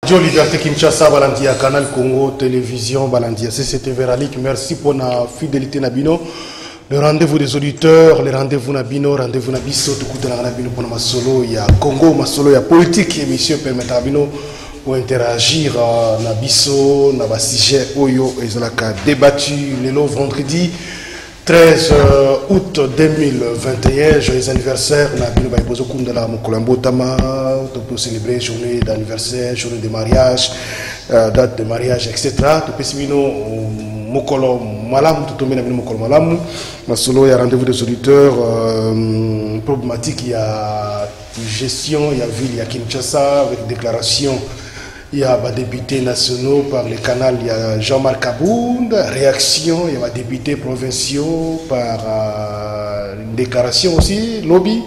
Radio Liberté Kinshasa, Balandia, Canal Congo, Télévision, Balandia. C'était Véralik. Merci pour la fidélité Nabino. Le rendez-vous des auditeurs, le rendez-vous Nabino, rendez-vous Nabiso, tout coup de la Nabino pour ma solo. Il y a Congo, ma solo, il y a politique, émission permettre Nabino pour interagir. Nabiso, Nabasije, Oyo, et Zalaka débattu le vendredi 13 août 2021, joyeux anniversaire. Nabino Baibozo Kundala, Mokolambo Tama, pour célébrer journée d'anniversaire, journée de mariage, date de mariage, etc. Tout pessimino, Mokolo Malam, tout le monde Mokolo Malam. Masolo, il y a rendez-vous des auditeurs. Problématique, il y a gestion, il y a ville, il y a Kinshasa, avec déclaration. Il y a des députés nationaux par le canal, il y a Jean-Marc Abound, réaction, il y a des députés provinciaux par une déclaration aussi, lobby,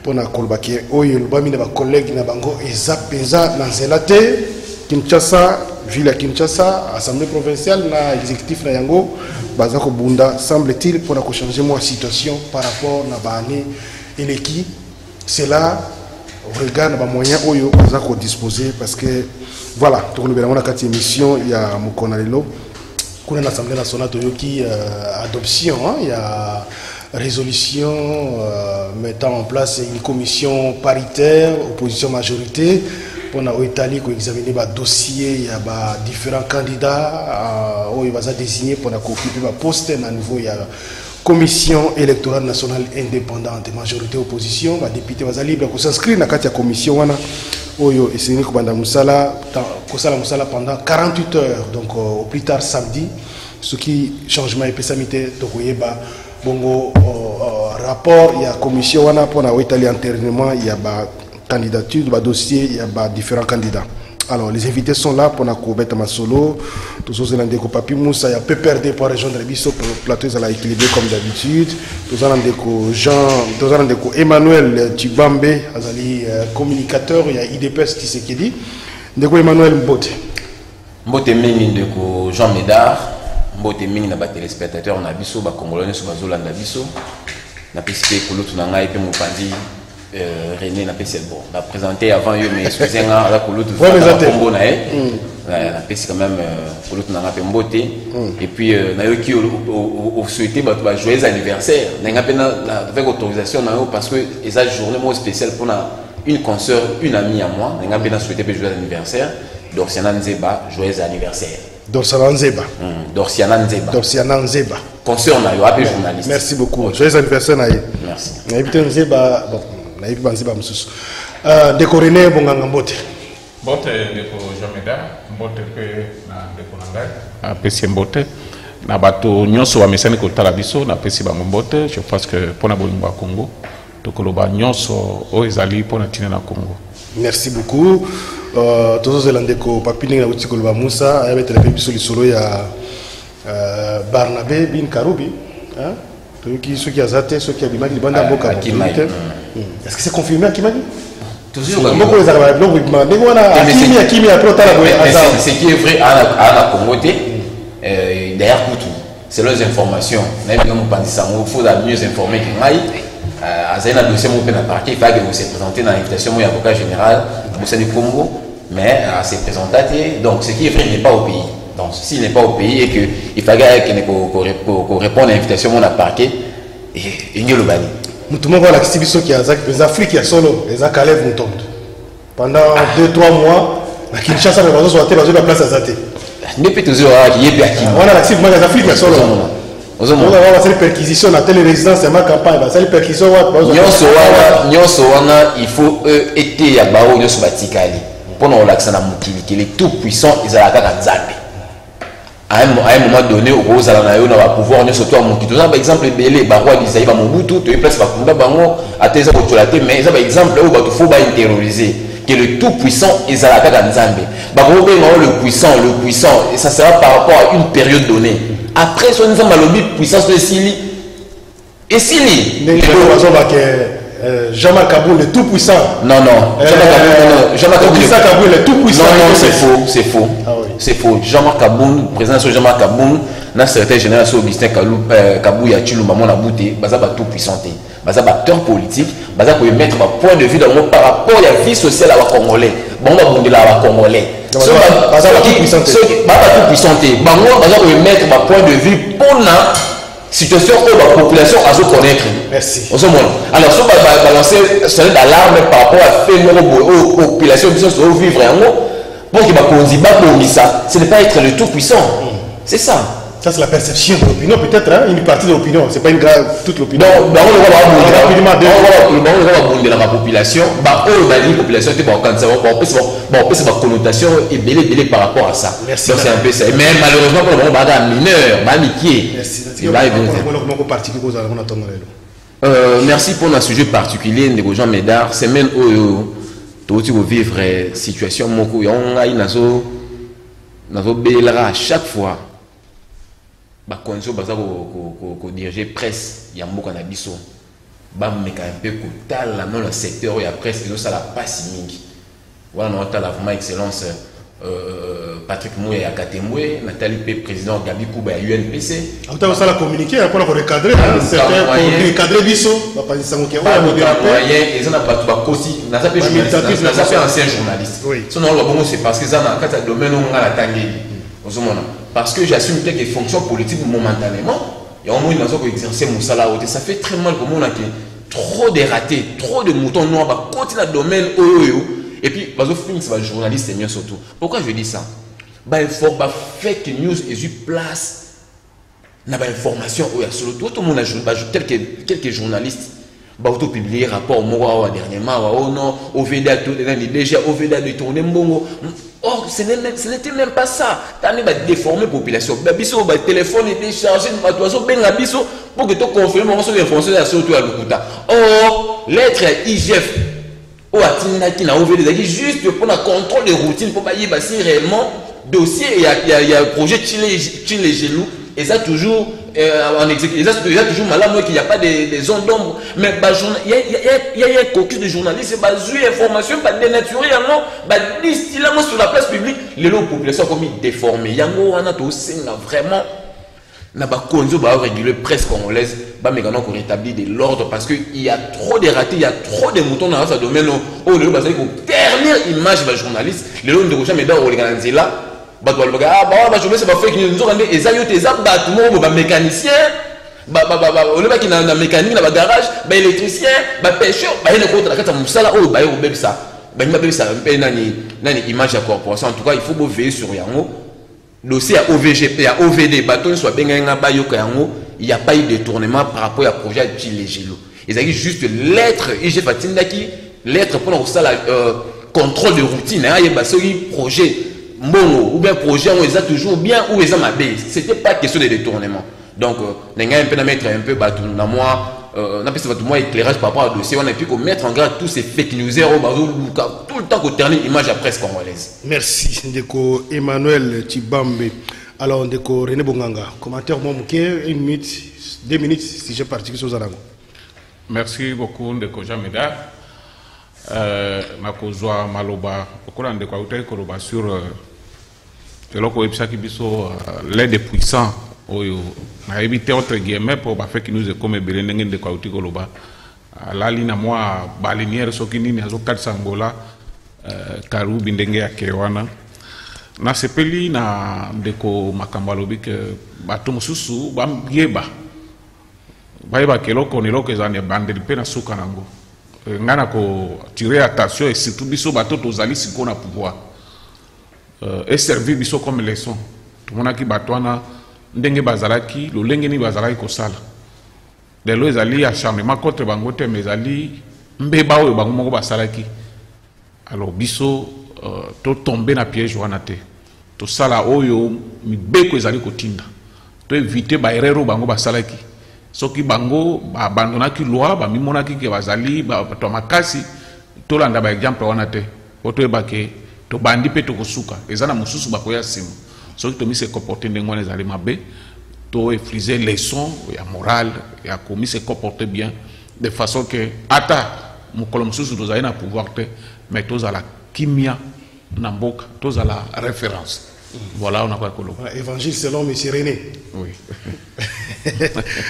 pour la Kolbaki. Oyo, le bami de ma collègue Nabango, et Zapeza, Nanzelate, Kinshasa, ville à Kinshasa, assemblée provinciale, na exécutif na Yango, Bazako Bunda, semble-t-il, pour changer la situation par rapport à Bane et l'équipe. C'est là. On regarde les moyens oyo qu'on disposer parce que voilà, tourne bien la quatrième émission, il y a Mokonalelo, qu'on a l'Assemblée nationale qui adoption, il y a résolution mettant en place une commission paritaire, opposition majorité, pour l'Italie qui examiner le dossier, il y a différents candidats où il va désigner pour occuper le poste à niveau il y a commission électorale nationale indépendante, majorité opposition, les députés vont libre pour s'inscrire dans la commission. Oyo et c'est Nikobanda Moussala pendant 48 heures, donc au plus tard samedi, ce qui changement et pessamité, bongo rapport, il y a commission pour l'Italie antérieurement, il y a candidature, il y a dossier, il y a différents candidats. Alors, les invités sont là pour la courbette à solo. Tous les gens qui Papi Moussa, il y a PPRD pour rejoindre les bisous pour le plateau, ça l'a équilibré comme d'habitude. Tous les gens qui Emmanuel Tibambe, Azali communicateur, il y a IDPS qui s'est dit. Ndeko Emmanuel Mbote. Mbote Mingi de Jean Médard, Mbote Mingi na ba téléspectateurs na biso ba congolais sur bazola na biso. Na pisté kulutu na ngai pe mopandi. René n'a pas bon. On a présenté avant eux, mais excusez-moi, à la Kouloute, on a quand même Kouloute n'a pas beauté. Et puis, on a eu qui souhaité joyeux anniversaire. On a avec autorisation parce que c'est une journée spéciale pour une consoeur, une amie à moi. On a souhaité joyeux anniversaire. Dorsiana Nzeba, joyeux anniversaire. Dorsiana Nzeba. Dorsiana Nzeba. Dorsiana Nzeba. Consoeur, on a eu journaliste. Merci beaucoup. Joyeux anniversaire, Naïe. Merci. Naïe Nzeba. Naïbi Banziba Moussous. Décoréné Bonganga Mbote. Mbote Deko Jomeda, Mbote na Deko Nangai, na Pesi Mbote. Na bato nyonso wa mesani ko talabiso na Pesi Bango Mbote, je pense que pour na bolingo Congo, to koloba nyonso o ezali pour na tina na Congo. Merci beaucoup. Tous les Landeko Papini na Uti koloba Moussa, avec télé biso li solo ya Barnabé bin Karoubi, hein? Ceux qui ont zaté, ceux qui ont bimaki, banda boka. Est-ce que c'est confirmé à Kimani? Toujours. Ce qui est vrai à la Congoté, d'ailleurs, c'est leurs informations. Même si on faut mieux informer que moi. À un dossier, il faut que vous se présentez dans l'invitation de l'avocat général du Congo, mais c'est présenté. Donc, ce qui est vrai n'est pas au pays. Donc, s'il n'est pas au pays et qu'il fallait qu'on réponde à l'invitation de parquet, il y a le bani. Nous avons la question qui a les Africains solo, les Akalev nous tombent. Pendant 2-3 mois, la Kinshasa va avoir la place à Zate. Ne peut toujours avoir qui est bien. On a la cible, les Africains solo. On va avoir cette perquisition dans telle résidence, c'est ma campagne. Cette perquisition, il faut être à Bao, nous sommes batikali. Pendant l'accent à Moukili, qui est tout puissant, ils ont la carte Zate. À un moment donné, au Rose Alanayo, on va pouvoir nous surtout à Moukili. Par exemple, Belé, Baroua, Bisaï, Mobutu, tu es presque à Bango, à tes apôtres, mais par exemple, où il faut terroriser. Que le tout puissant est à la carte Nzambe. Le puissant, et ça sera par rapport à une période donnée. Après, si on a une puissance de Sili, et Sili, Jean-Marc Kaboul, le tout puissant. Non. Jean-Marc Kaboul, le tout puissant. Non, c'est faux. C'est faux. Jean-Marc Kaboul, président de Jean-Marc Kaboul, dans certains générations, Augustin Kabou, Yachilou, Maman Abouté, Baza tout puissanté. Baza acteur politique, Baza pour mettre un point de vue par rapport à la vie sociale à la Congolais. bon va bonder là congolais ceux qui pas tout puissanté bango baza ko mettre ba point de vue pour la situation où la population a se connaître. Merci. Alors si on va balancer sonner d'alarme par rapport à faire aux populations qui sont vivre en haut pour qu'ils va ça, ce n'est pas être le tout puissant. C'est ça. Ça, c'est la perception de l'opinion, peut-être, hein, une partie de l'opinion. Ce n'est pas une grave, toute l'opinion. Non, on va abonder la population. La population était bon, c'est ma connotation est belé par rapport à ça. Merci. Donc c'est un peu ça. Mais malheureusement, pour le moment, il y a un mineur, merci pour un sujet particulier de Jean Médard. C'est même où tu vas vivre situation où on a une à chaque fois. Bakonzo baza ko diriger presse ya mboka na biso ba meka un peu kotala dans le secteur ya presse et ça la passe mingi voilà on a vraiment excellence Patrick Moué ya Katemwe Nathalie P président Gabi Kuba ya UNPC on t'a ça la communiquer pour recadrer certains pour recadrer biso ba pas ça qui va moyen et ça na pas ba kosi na ça peut ancien journaliste sinon le bon c'est parce que ça na kata domaine on a la tangeli ozomona parce que j'assume quelques fonctions politiques momentanément et au moins ils ont exercé mon salaire ça fait très mal pour moi trop de ratés trop de moutons noirs bah continuer le domaine et puis parce que c'est un journaliste mieux surtout pourquoi je dis ça bah il faut bah fake news et eu place n'a pas information tout le monde a joué quelques journalistes bah auto publier rapport moi dernièrement oh non au VDA tout déjà au VDA de tourner mbongo. Or, ce n'était même pas ça. Tu as déformé la population. Le téléphone est déchargé, pour que tu confirmes l'information surtout à l'Okuta. Or, l'être IGF, ou à Tinaki, n'a ouvert des acquis juste pour le contrôle des routines, pour que si réellement, dossier, il y a un projet Chile Gelou, et ça toujours en exécution. Il y a toujours malade, qu'il n'y a pas des zones d'ombre. Mais il y a un caucus de journalistes, il y a des informations, pas dénaturées, distillées sur la place publique. Les populations comme déformées. Il y a vraiment réguler presse congolaise, mais quand on rétablit de l'ordre parce qu'il y a trop de ratés, il y a trop de moutons dans ce domaine. Oh, le dernière image de journaliste, les gens ne jamais organiser là. Je c'est pas fait que nous avons des mécaniciens, des mécaniques, des garages, des électriciens, des pêcheurs, des image de corporation. En tout cas, il faut veiller sur Yango. Dossier à OVGP, à OVD, bateau soit bien il n'y a pas eu de détournement par rapport à projet de Chile-Gilo. Il s'agit juste de lettre IG Fatindaki, lettre pour le contrôle de routine. Il y a un projet. Bon, ou bien projet, on les a toujours bien ou les a mal. Ce n'était pas question de détournement. Donc, on a un peu mettre un peu dans moi, on a fait moi éclairage par rapport au dossier. On a pu mettre en garde tous ces fake news tout le temps qu'on termine l'image à presse congolaise. Merci, Ndeko Emmanuel Tibambe. Alors, Ndeko René Bonganga, commentaire mon bouquet, 1 minute, 2 minutes, si j'ai parti sur Zarango. Merci beaucoup, Ndeko Jameda. Nakozwa maloba okola ndeko autai koloba sur eloko ebisaki biso l'aide des puissants oyo na éviter entre guillemets pour ba fake news comme ebele ndenge ndeko autai koloba lali na mwa balinière soki nini azo katisa ngola karubi ndenge ya kewana na sepeli na ndeko makambo alobi ke bato mosusu bayeba keloko neloko ezane bandeli mpe na suka nango ngana ko tirer attention et surtout biso bato tozali siko na pouvoir et servir biso comme leçon tomonaki bato wana ndenge bazalaki lolenge ni bazalaki kosala lelo ezali acharnement contre bango te mais ezali mbeba oyo bango moko basalaki alors biso to tomber na piège wana te tosala oyo mibeko ezali kotinda to éviter ba erreur bango basalaki soki bango abandonnaki loi bamimonaki ke bazali bato makasi tolanda ba exemple wana te otoyeba ke tobandi mpe tokosuka eza na mosusu bakoya nsima soki tomi se comporter ndenge wana ezali mabe to efriser leçon ya morale ya komi se comporter bien de façon que ata mokolo mosusu tozali na pouvoir te mais tozala kimia na mboka tozala référence. Voilà, on a pas de évangile selon M. René. Oui.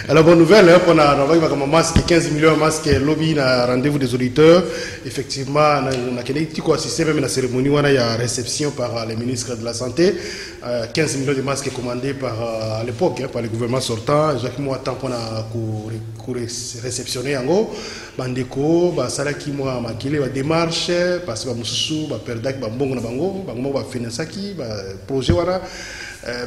Alors, bonne nouvelle, hein, on a masque, 15 millions de masques, lobby, rendez-vous des auditeurs. Effectivement, on a assisté même à la cérémonie où il y a réception par les ministres de la Santé. 15 millions de masques commandés à l'époque, hein, par le gouvernement sortant. Jacques Moua, tant qu'on a réceptionné en gros, Bandeko, Salaki Moua, Makile, démarche, parce que Moussou, Perdak, Bambongo, Bango, Bango, Finansaki, projet, voilà.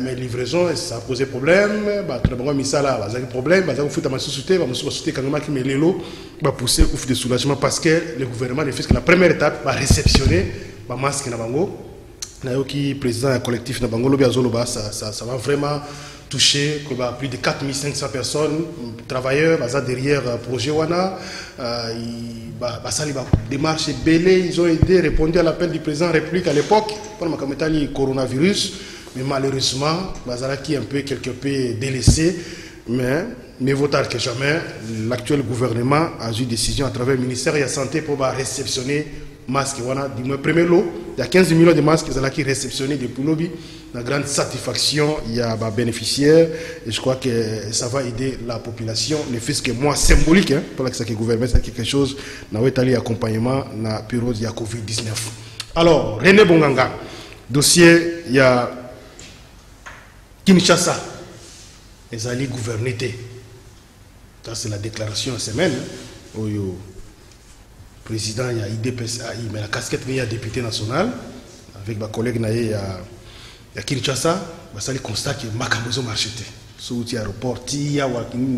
Mais livraison, ça a posé problème. Tout le monde a mis ça là, ça a problème. Ça a fait ma société, ma société quand même qui met l'élo, va pousser au de soulagement parce que le gouvernement a fait que la première étape va réceptionner ma masque na bango. Nayoki président du collectif na bango lobi azoloba, ça va vraiment toucher plus de 4500 personnes, travailleurs, derrière projet wana, ça les démarche belé, ils ont aidé, répondu à l'appel du président de la République à l'époque pour le coronavirus. Mais malheureusement, Bazalaki est un peu quelque peu délaissé, mais mieux vaut tard que jamais, l'actuel gouvernement a eu décision à travers le ministère de la Santé pour réceptionner masques. Voilà, du premier lot, il y a 15 millions de masques qui réceptionnés depuis lobby. La grande satisfaction, il y a des bénéficiaires et je crois que ça va aider la population. Le fait que moi, symbolique, hein, pour que ça gouvernement, c'est quelque chose, dans le accompagnement de la période de la COVID-19. Alors, René Bonganga, dossier, il y a Kinshasa, les alliés gouvernés. Ça, c'est la déclaration en semaine. Où le président, il y a IDPSAI, mais la casquette, il y a député national. Avec ma collègue, il y a Kinshasa. Ça, il constate que Makabozo marché. Sous l'aéroport, il y a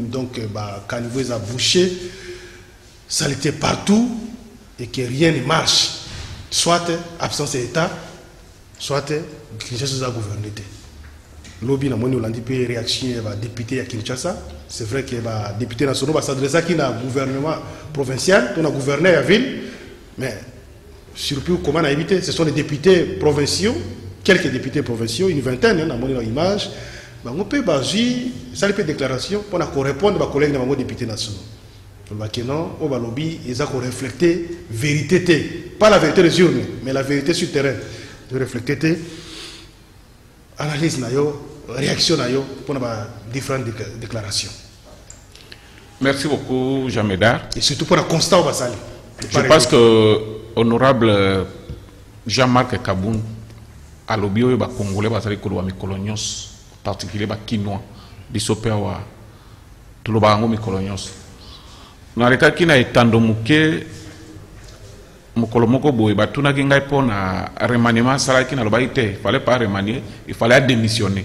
donc, quand il a bouché, ça était partout et que rien ne marche. Soit absence d'État, soit Kinshasa a gouverné. Lobby na moni olandi pe réaction va député à Kinshasa. C'est vrai que va député national va s'adresser à qui na gouvernement provincial, on a gouverneur à ville, mais surtout comment on a évité, ce sont les députés provinciaux, quelques députés provinciaux, une vingtaine, on a moni l'image, on peut baser, ça les déclaration pour répondre à collègues de députés nationaux. Non, on va lobby, ils ont reflété vérité, pas la vérité des urnes, mais la vérité sur le terrain, de refléter analyse nayo, réaction nayo pour différentes déclarations. Merci beaucoup, Jean Médard. Et surtout pour le constat au Basali. Je pense que honorable Jean-Marc Kaboun a lobby au Congolais Basali Koloa Mikolonios, particulier ba Kinois, Disopéwa, tout le Bango Mikolonios. Dans le cas qui n'a été endommé, Mokolomoko boy batuna kinga ipona remaniement salaki na lobaite il fallait pas remanier, il fallait démissionner.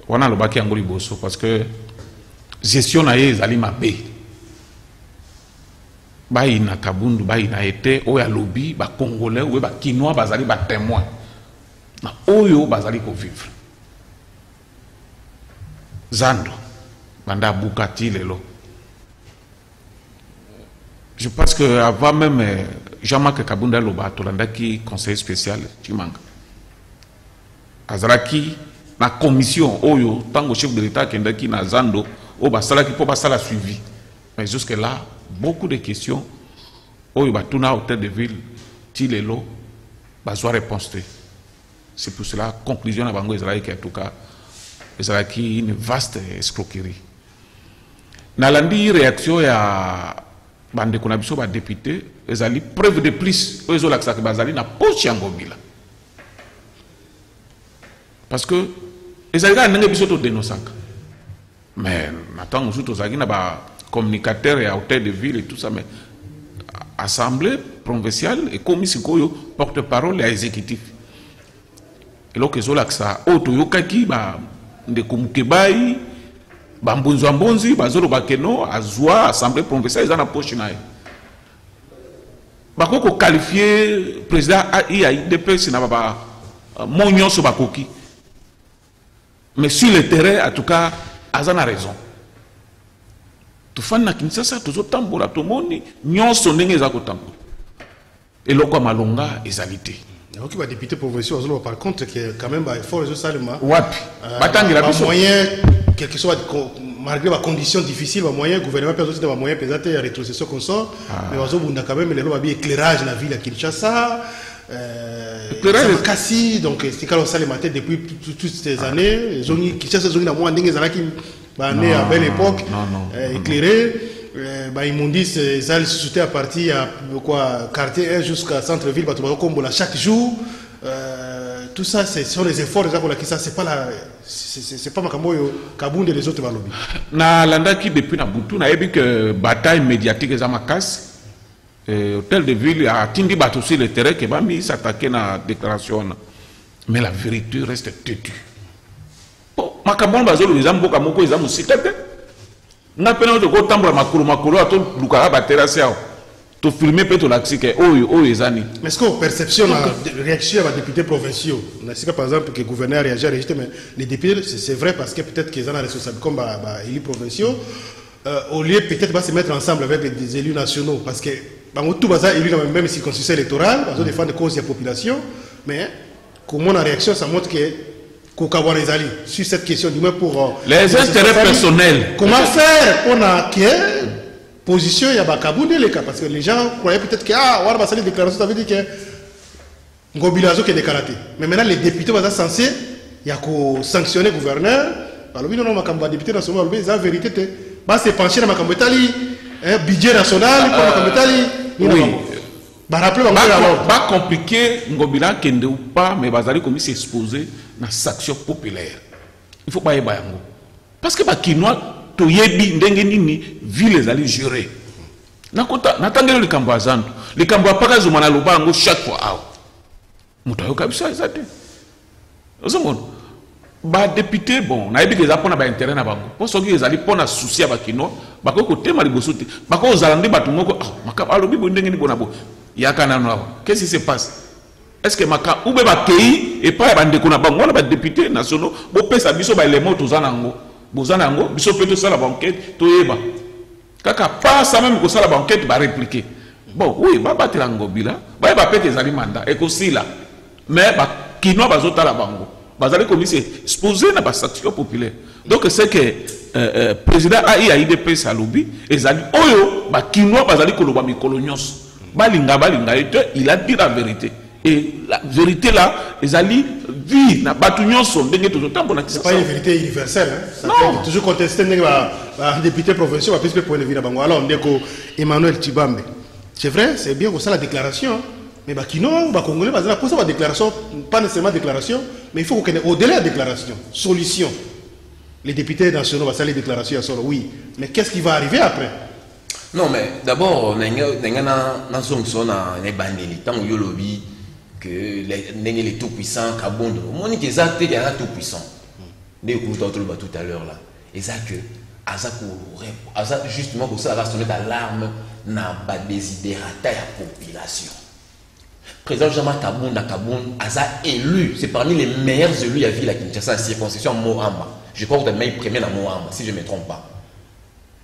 Wana lobaki angoli boso parce que gestion na ye ezali mabe. Bayi na Kabundu bayi na été oya lobby ba congolais ou ba kinois bazali ba témoin. Na oyo bazali ko vivre. Zando banda bukati lelo. Je pense qu'avant même Jean-Marc Kabunda Loba, qui conseiller spécial, Chimanga. Azaraki, la commission, Oyo, tant que chef de l'État qui est na Zando, Oba Salaki pour passer la suivi. Mais jusque-là, beaucoup de questions, Oyo Batuna, hôtel de ville, Tilelo, Bazoa réponse. C'est pour cela, conclusion à Bango Israël qui en tout cas, Israël une vaste escroquerie. Nalandi réaction à bande qu'on a besoin de députés, ils ont preuve de plus, ils ont l'accès à Bazali na poche Angobila. Parce que ils ont un besoin de dénoncer. Mais maintenant, nous sommes na communicateurs et hôtel de ville et tout ça, mais assemblée provinciale et commission porte-parole et exécutif. Et donc ils ont l'accès à Otoyokaki, de Kumukebai. Bambonzo Mbonzi, Bazolo Bakeno, Azua, Assemblée provinciale, ils ont la poche. Bako qualifié président IAIDP, c'est pas Mognon Sobakoki. Mais sur le terrain, en tout cas, Azan a raison. Tout fan na Kinshasa, tout tambola, tout le monde, Nyon Sonenge Zako tambola. Et l'oko Malonga, égalité. Donc, il va député provincial, par contre, quand même, il faut résoudre ça. Wapi. Moyen, quel que soit, malgré les conditions difficiles, les moyens, le gouvernement peut aussi avoir des moyens pesants et rétrocession comme ça. Mais on a quand même l'éclairage de la ville à Kinshasa. Éclairage Kassi, donc c'est quand on s'est maté depuis toutes ces années. Kinshasa, il y a moins de bah, né à belle époque, éclairé. Ils m'ont dit que ça c'était à partir de quoi, quartier 1 jusqu'à centre-ville, chaque jour. Tout ça, ce sont les efforts déjà pour la ça, c'est pas la, c'est pas Makamboyo, Kabound et les autres Balobi. Na landaki depuis na Boutou, na ebi que bataille médiatique est ma casse. Hôtel de ville a tindi battu sur le terrain que Bami s'attaquer na déclaration. Mais la vérité reste têtue. Bon, Makamboyo bazolo les ambo kamoko les ambo sikate. Na pena de go tambra makuru ato lukara batera sia. To filmer peut to l'axi que oyo ezani. Mais est-ce que perception la réaction à députés provinciaux, on a dit par exemple que le gouverneur réagit, mais les députés c'est vrai parce que peut-être qu'ils ont la responsabilité comme élus provinciaux, au lieu peut-être de se mettre ensemble avec les élus nationaux parce que tout bazar élu dans la même circonscription électorale, ils ont défendre cause de la population, mais comment la réaction ça montre que sur cette question du moins pour les intérêts personnels. Comment faire pour que position il y a Kabound les cas parce que les gens croyaient peut-être que on va salir déclaration ça veut dire que Ngobilazo qui est déclaré. Mais maintenant les députés vont être censés il y a que sanctionner le gouverneur. Alors non Makamba député national mais la vérité bah c'est pencher dans Makamba Tali budget national pour Makamba Tali. Oui. Bah rappelez pas compliqué Ngobila kende ou pas mais bazali comme s'exposer na sanction populaire. Il faut pas y bayango. Parce que ba Kinois to yebi ndenge nini ville ezali juré nakota natangelo likambo azantu likambo apaka zuma na lubango chaque fois awo mutayo kabisa ezate ozomona ba député bon na yebi que za pona ba intérêt na bango po soki ezali pona souci ya bakino bako ko tema liboso te bako ozalandi batu moko makaba alobi bo ndenge ni bonabo yakana no qu'est-ce qui se passe est-ce que maka ube ba kei et pas ba ndeko na bango na ba député nationaux bo pesa biso ba élément tozanango Bozanango, biso peut ça la banquette, toyeba. Kaka pas ça même que ça la banquette va répliquer. Bon, oui, va battre l'angobila, va peut des aliments, et aussi là. Mais qui n'a pas la bango. Bazali comme c'est exposé dans la sanction populaire. Donc c'est que président AIDP Salobi et Zali Oyo, qui n'a pas bazali koloba mi colonios. Balinga il a dit la vérité. Et la vérité là, les alliés vivent dans batunion sont dengue tout le temps. C'est pas une vérité universelle. Hein? Non. Toujours contesté les députés provinciaux à plus de points de vue là. Alors on dit que Emmanuel Tibambe. C'est vrai, c'est bien que ça la déclaration. Mais Bakino, Congolais, pour ça la déclaration, pas nécessairement déclaration, mais il faut qu'on ait au-delà de la déclaration, solution. Les députés nationaux vont saluer les déclarations, oui. Mais qu'est-ce qui va arriver après? Non, mais d'abord, on a un lobby que les tout-puissants, Kabound, on dit qu'ils ont été tout-puissants. Dès que vous avez tout à l'heure là, et ça que, justement pour ça, on va sonner d'alarme dans la désidérata de la population. Président Jean-Marc Kabound, Aza élu, c'est parmi les meilleurs élus à ville à Kinshasa, la circonscription Mohamba. Je crois que vous avez premier dans Mohamba, si je ne me trompe pas.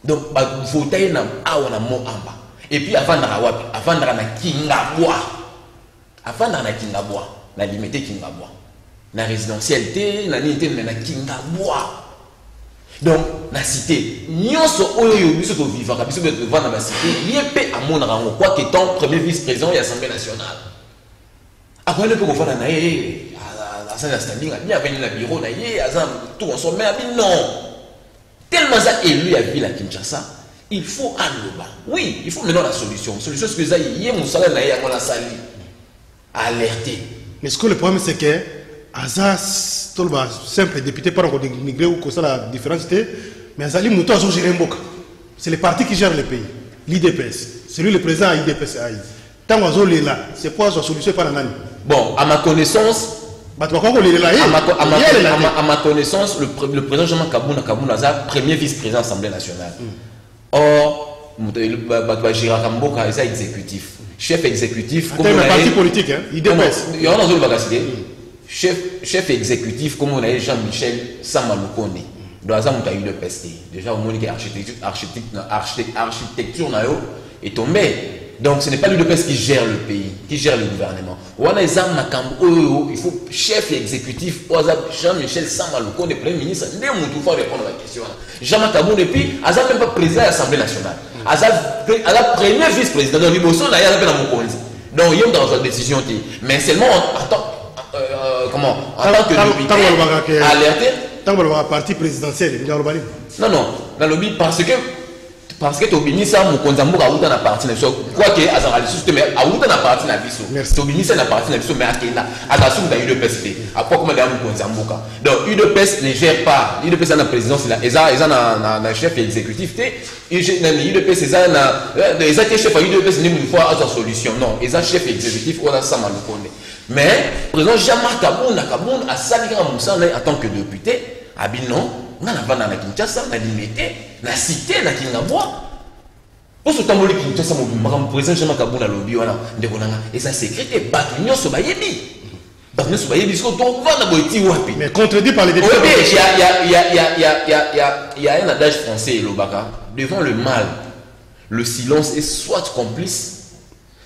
Donc, il faut tailler dans Mohamba. Et puis, avant de Kingabwa. Avant de Kingabwa, la limité Kingabwa. La résidentialité, la limité de Kingabwa. Donc, la cité, nyonso oyo biso to vivaka biso to vivre dans la cité, lié à mon rango quoi qu'étant premier vice-président de l'Assemblée nationale. Après le peu qu'on fait na yé à ça standing bien venir na bureau na yé azam tout on sommet non. Tellement ça élu à ville à Kinshasa, il faut alloba. Oui, il faut maintenant la solution. Solution c'est que ça yé mon salaire na yé à la salle. Alerter. Mais ce que le problème c'est que Azas, Tolba, simple député, pas encore dénigré ou que ça la différence, mais Azali Mouto a géré Mboka. C'est le parti qui gère le pays, l'IDPS. C'est lui le président à l'IDPS. Tant qu'on est là, c'est quoi sa solution par la nani? Bon, à ma connaissance, à ma connaissance, le président Jean-Marc Kabound a premier vice-président de l'Assemblée nationale. Or, Gérard Mboka est exécutif. Chef exécutif. C'est un parti politique, hein? IDPS. Il y a un chef exécutif comme on a Jean-Michel Samalokone. Dans la eu le PST. Déjà, au moins, architecture est tombée. Donc, ce n'est pas l'UDPS qui gère le pays, qui gère le gouvernement. Il faut chef exécutif, Jean-Michel Samalokone, le Premier ministre, il faut répondre à la question. Jean-Marc Kabound, et puis, il n'est pas président de l'Assemblée nationale. Il est le premier vice-président. Donc, il y a donc, il y a dans sa décision. Mais seulement, comment en tant que député, alerter, tant que le parti présidentiel, il y a le non, non, dans le lobby, parce que tu as obéi ça, mon konzambo a outa na parti na biso. Quoi que azara le système a outa na parti na biso. Tu as obéi ça na parti na biso, mais akela. Attention dans UDPS. Après comment dans mon konzambo ka. Donc UDPS ne gère pas. UDPS na présidence là. Eza na chef exécutif. UDPS eza na eza chef UDPS ni une fois à sa solution. Non, eza chef exécutif on a ça mal connaît. Mais président Jean-Marc Kaboun a sali ka Moussa en tant que député. Abino on a pas dans la Kinshasa, na limité, na cité, na Kingabois. Pour ce temps, le Kinshasa, mon président Jean-Marc Kaboun a lobby, et ça sécurité, Batunion Sobayebi. Batunion Sobayebi, parce qu'on va dans le wapi. Mais contredit par les députés. Il y a un adage français, Lobaka. Devant le mal, le silence est soit complice,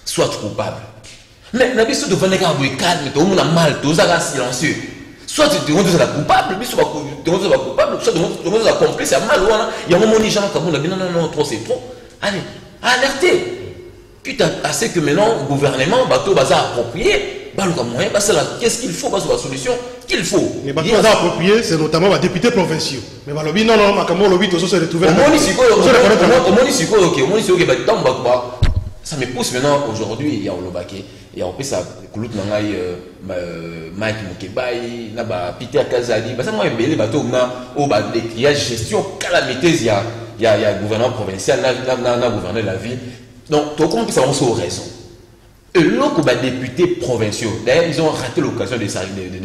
soit coupable. Mais la vie devant les gars, calme, tout le monde a mal, tout le monde est silencieux. Soit tu te rends la coupable, soit tu te rends la coupable, soit tu te rends la complice, il y a mal, il y a un moment où les gens ont dit non, trop c'est trop. Allez, alertez. Quitte à ce que maintenant, le gouvernement, bateau va approprier, qu'est-ce qu'il faut, la solution qu'il faut. Les bateaux va approprier, c'est notamment les députés provinciaux. Mais le lobby, non, le lobby, tout ça se retrouve. Ça me pousse maintenant aujourd'hui, il y a Olobake, il y a ça, Koulout Nangaï, Mike Mukebai, Peter Kazadi, ça m'a embellé, il y a gestion calamiteuse, il y a gouvernement provincial, il y a gouverneur de la ville. Donc, tout le monde peut savoir aux raisons. Et là, les députés provinciaux, d'ailleurs, ils ont raté l'occasion de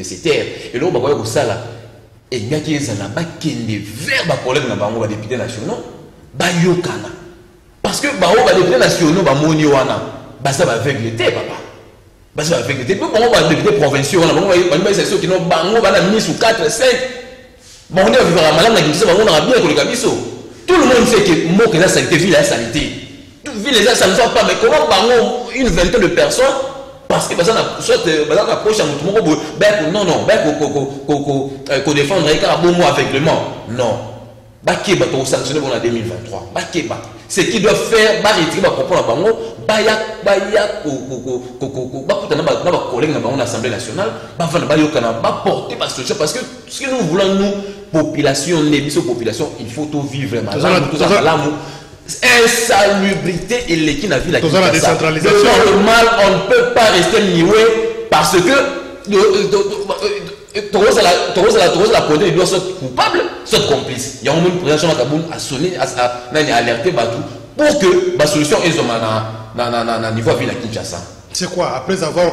ces terres. Et là, on va ça là. Et il y a qui sont là-bas qui ont des verbes collègues dans les députés nationaux, Bayokana. Parce que les députés nationaux, ça va avec l'été, papa. Ça va avec l'été. Puis, les députés provinciaux, ceux qui ont mis sous 4, 5. On est vivre à Malam, on a bien pour le Kabiso. Tout le monde sait que moi, que la santé, ville la sanité. Ville ça ne va pas, mais comment parlons une vingtaine de personnes parce que ça soit approche à notre monde, non, qu'on défendre avec le monde. Non. Bakeba pour sanctionner pour la 2023. Bakeba. Ce qui doit faire, retirer propos à Bango, collègue dans l'Assemblée nationale, porter parce que ce que nous voulons, nous, population, il faut tout vivre. Insalubrité et l'équipe n'a vu la décentralisation. Le mal, on ne peut pas rester nié parce que la police doit être coupable, soit complice. Il y a un moment où le président Kaboun a sonné, a alerté Batou pour que la solution est au niveau de la Kinshasa. C'est quoi? Après avoir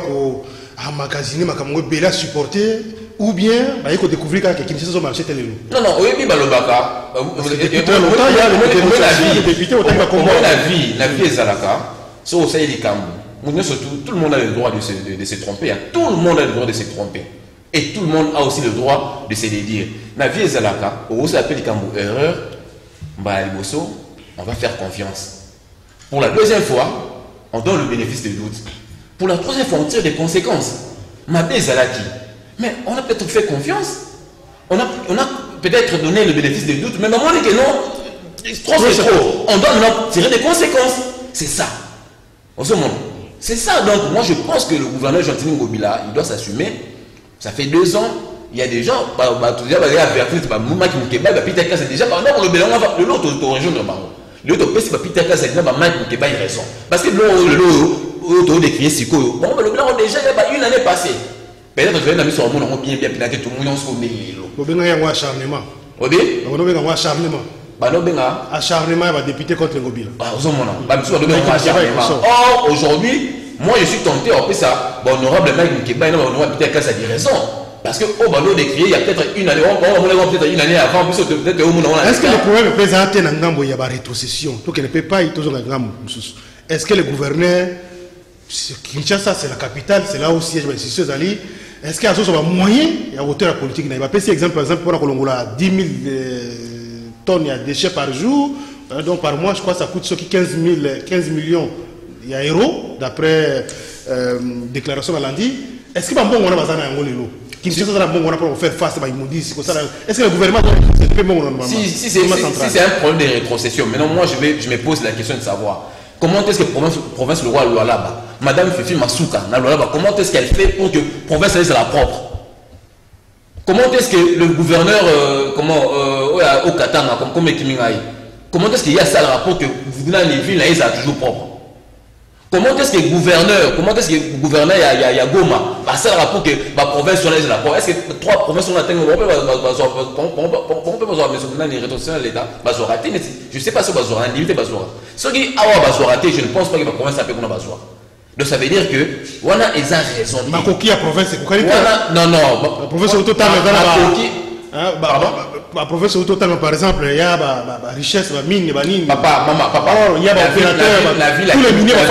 emmagasiné Makamoué Bela supporté ou bien il faut découvrir que Kinshasa sont marché tel non, oui, Balobaka. La vie est Zalaka. C'est au sein des Kambou. Tout le monde a le droit de se tromper. Tout le monde a le droit de se tromper. Et tout le monde a aussi le droit de se dire. La vie est Zalaka. Au sein des Kambou, erreur. On va faire confiance. Pour la deuxième fois, on donne le bénéfice du doute. Pour la troisième fois, on tire des conséquences. Mabé Zalaki. Mais on a peut-être fait confiance. On a peut-être donné le bénéfice des doutes. Mais maman dit que non, trop c'est trop. On doit maintenant tirer des conséquences. C'est ça. C'est ça. Donc moi je pense que le gouverneur Jean-Tini Ngobila, il doit s'assumer. Ça fait 2 ans. Il y a des gens, déjà, déjà, l'autre région de Bango. L'autre pays, Peter Kaz, il a raison. Parce que l'autre décrié Siko. Bon, le bilan déjà, il y a une année passée. Peut-être que nous sommes bien pinaté, tout le monde se connaît. On a un acharnement. On a un acharnement. Acharnement va député contre Ngobila. Or, aujourd'hui, moi je suis tenté, en plus, ça, honorable Mike Mukeba, honorable Peter Kaz a dit raison. Parce que au ballon d'écrire, il y a peut-être une année, peut-être une année avant, peut-être au moment. Est-ce que le problème présenté dans Ngambo, il y a une rétrocession? Donc il ne peut pas y avoir Ngambo. Est-ce que le gouverneur, Kinshasa c'est la capitale, c'est là aussi, est-ce qu'il y a un moyen, il y a hauteur politique? Il va passer exemple, par exemple, pour la Colombola, 10 000 tonnes de déchets par jour, donc par mois, je crois que ça coûte 15 millions d'euros, d'après déclaration de lundi. Est-ce que bon, on a besoin d'un Angolelo? Kinshasa a bon pour faire face à Immoudis. Est-ce que le gouvernement si c'est un problème de rétrocession, maintenant moi je me pose la question de savoir comment est-ce que province le roi Lualaba, Madame Fifi Masuka, comment est-ce qu'elle fait pour que province reste la propre? Comment est-ce que le gouverneur, au Katanga, comme Ekimingaï, comment est-ce qu'il y a ça le rapport que dans les villes, ils sont toujours propres? Comment est-ce que le gouverneur, il y a Goma, ça le rapport que la province sur les rapports? Est-ce que 3 provinces sont atteintes? On peut pas les rétrocessions de l'État, je ne sais pas si on va limiter Bazora. Ceux qui ont raté, je ne pense pas que la province s'appelle comme Bazora. Donc ça veut dire que on a raison. Ma coquille à province, c'est quoi? Non. La province au total, la province au total, par exemple, il y a la richesse, la mine, la mine. Papa, il y a la ville, tous les miniers, la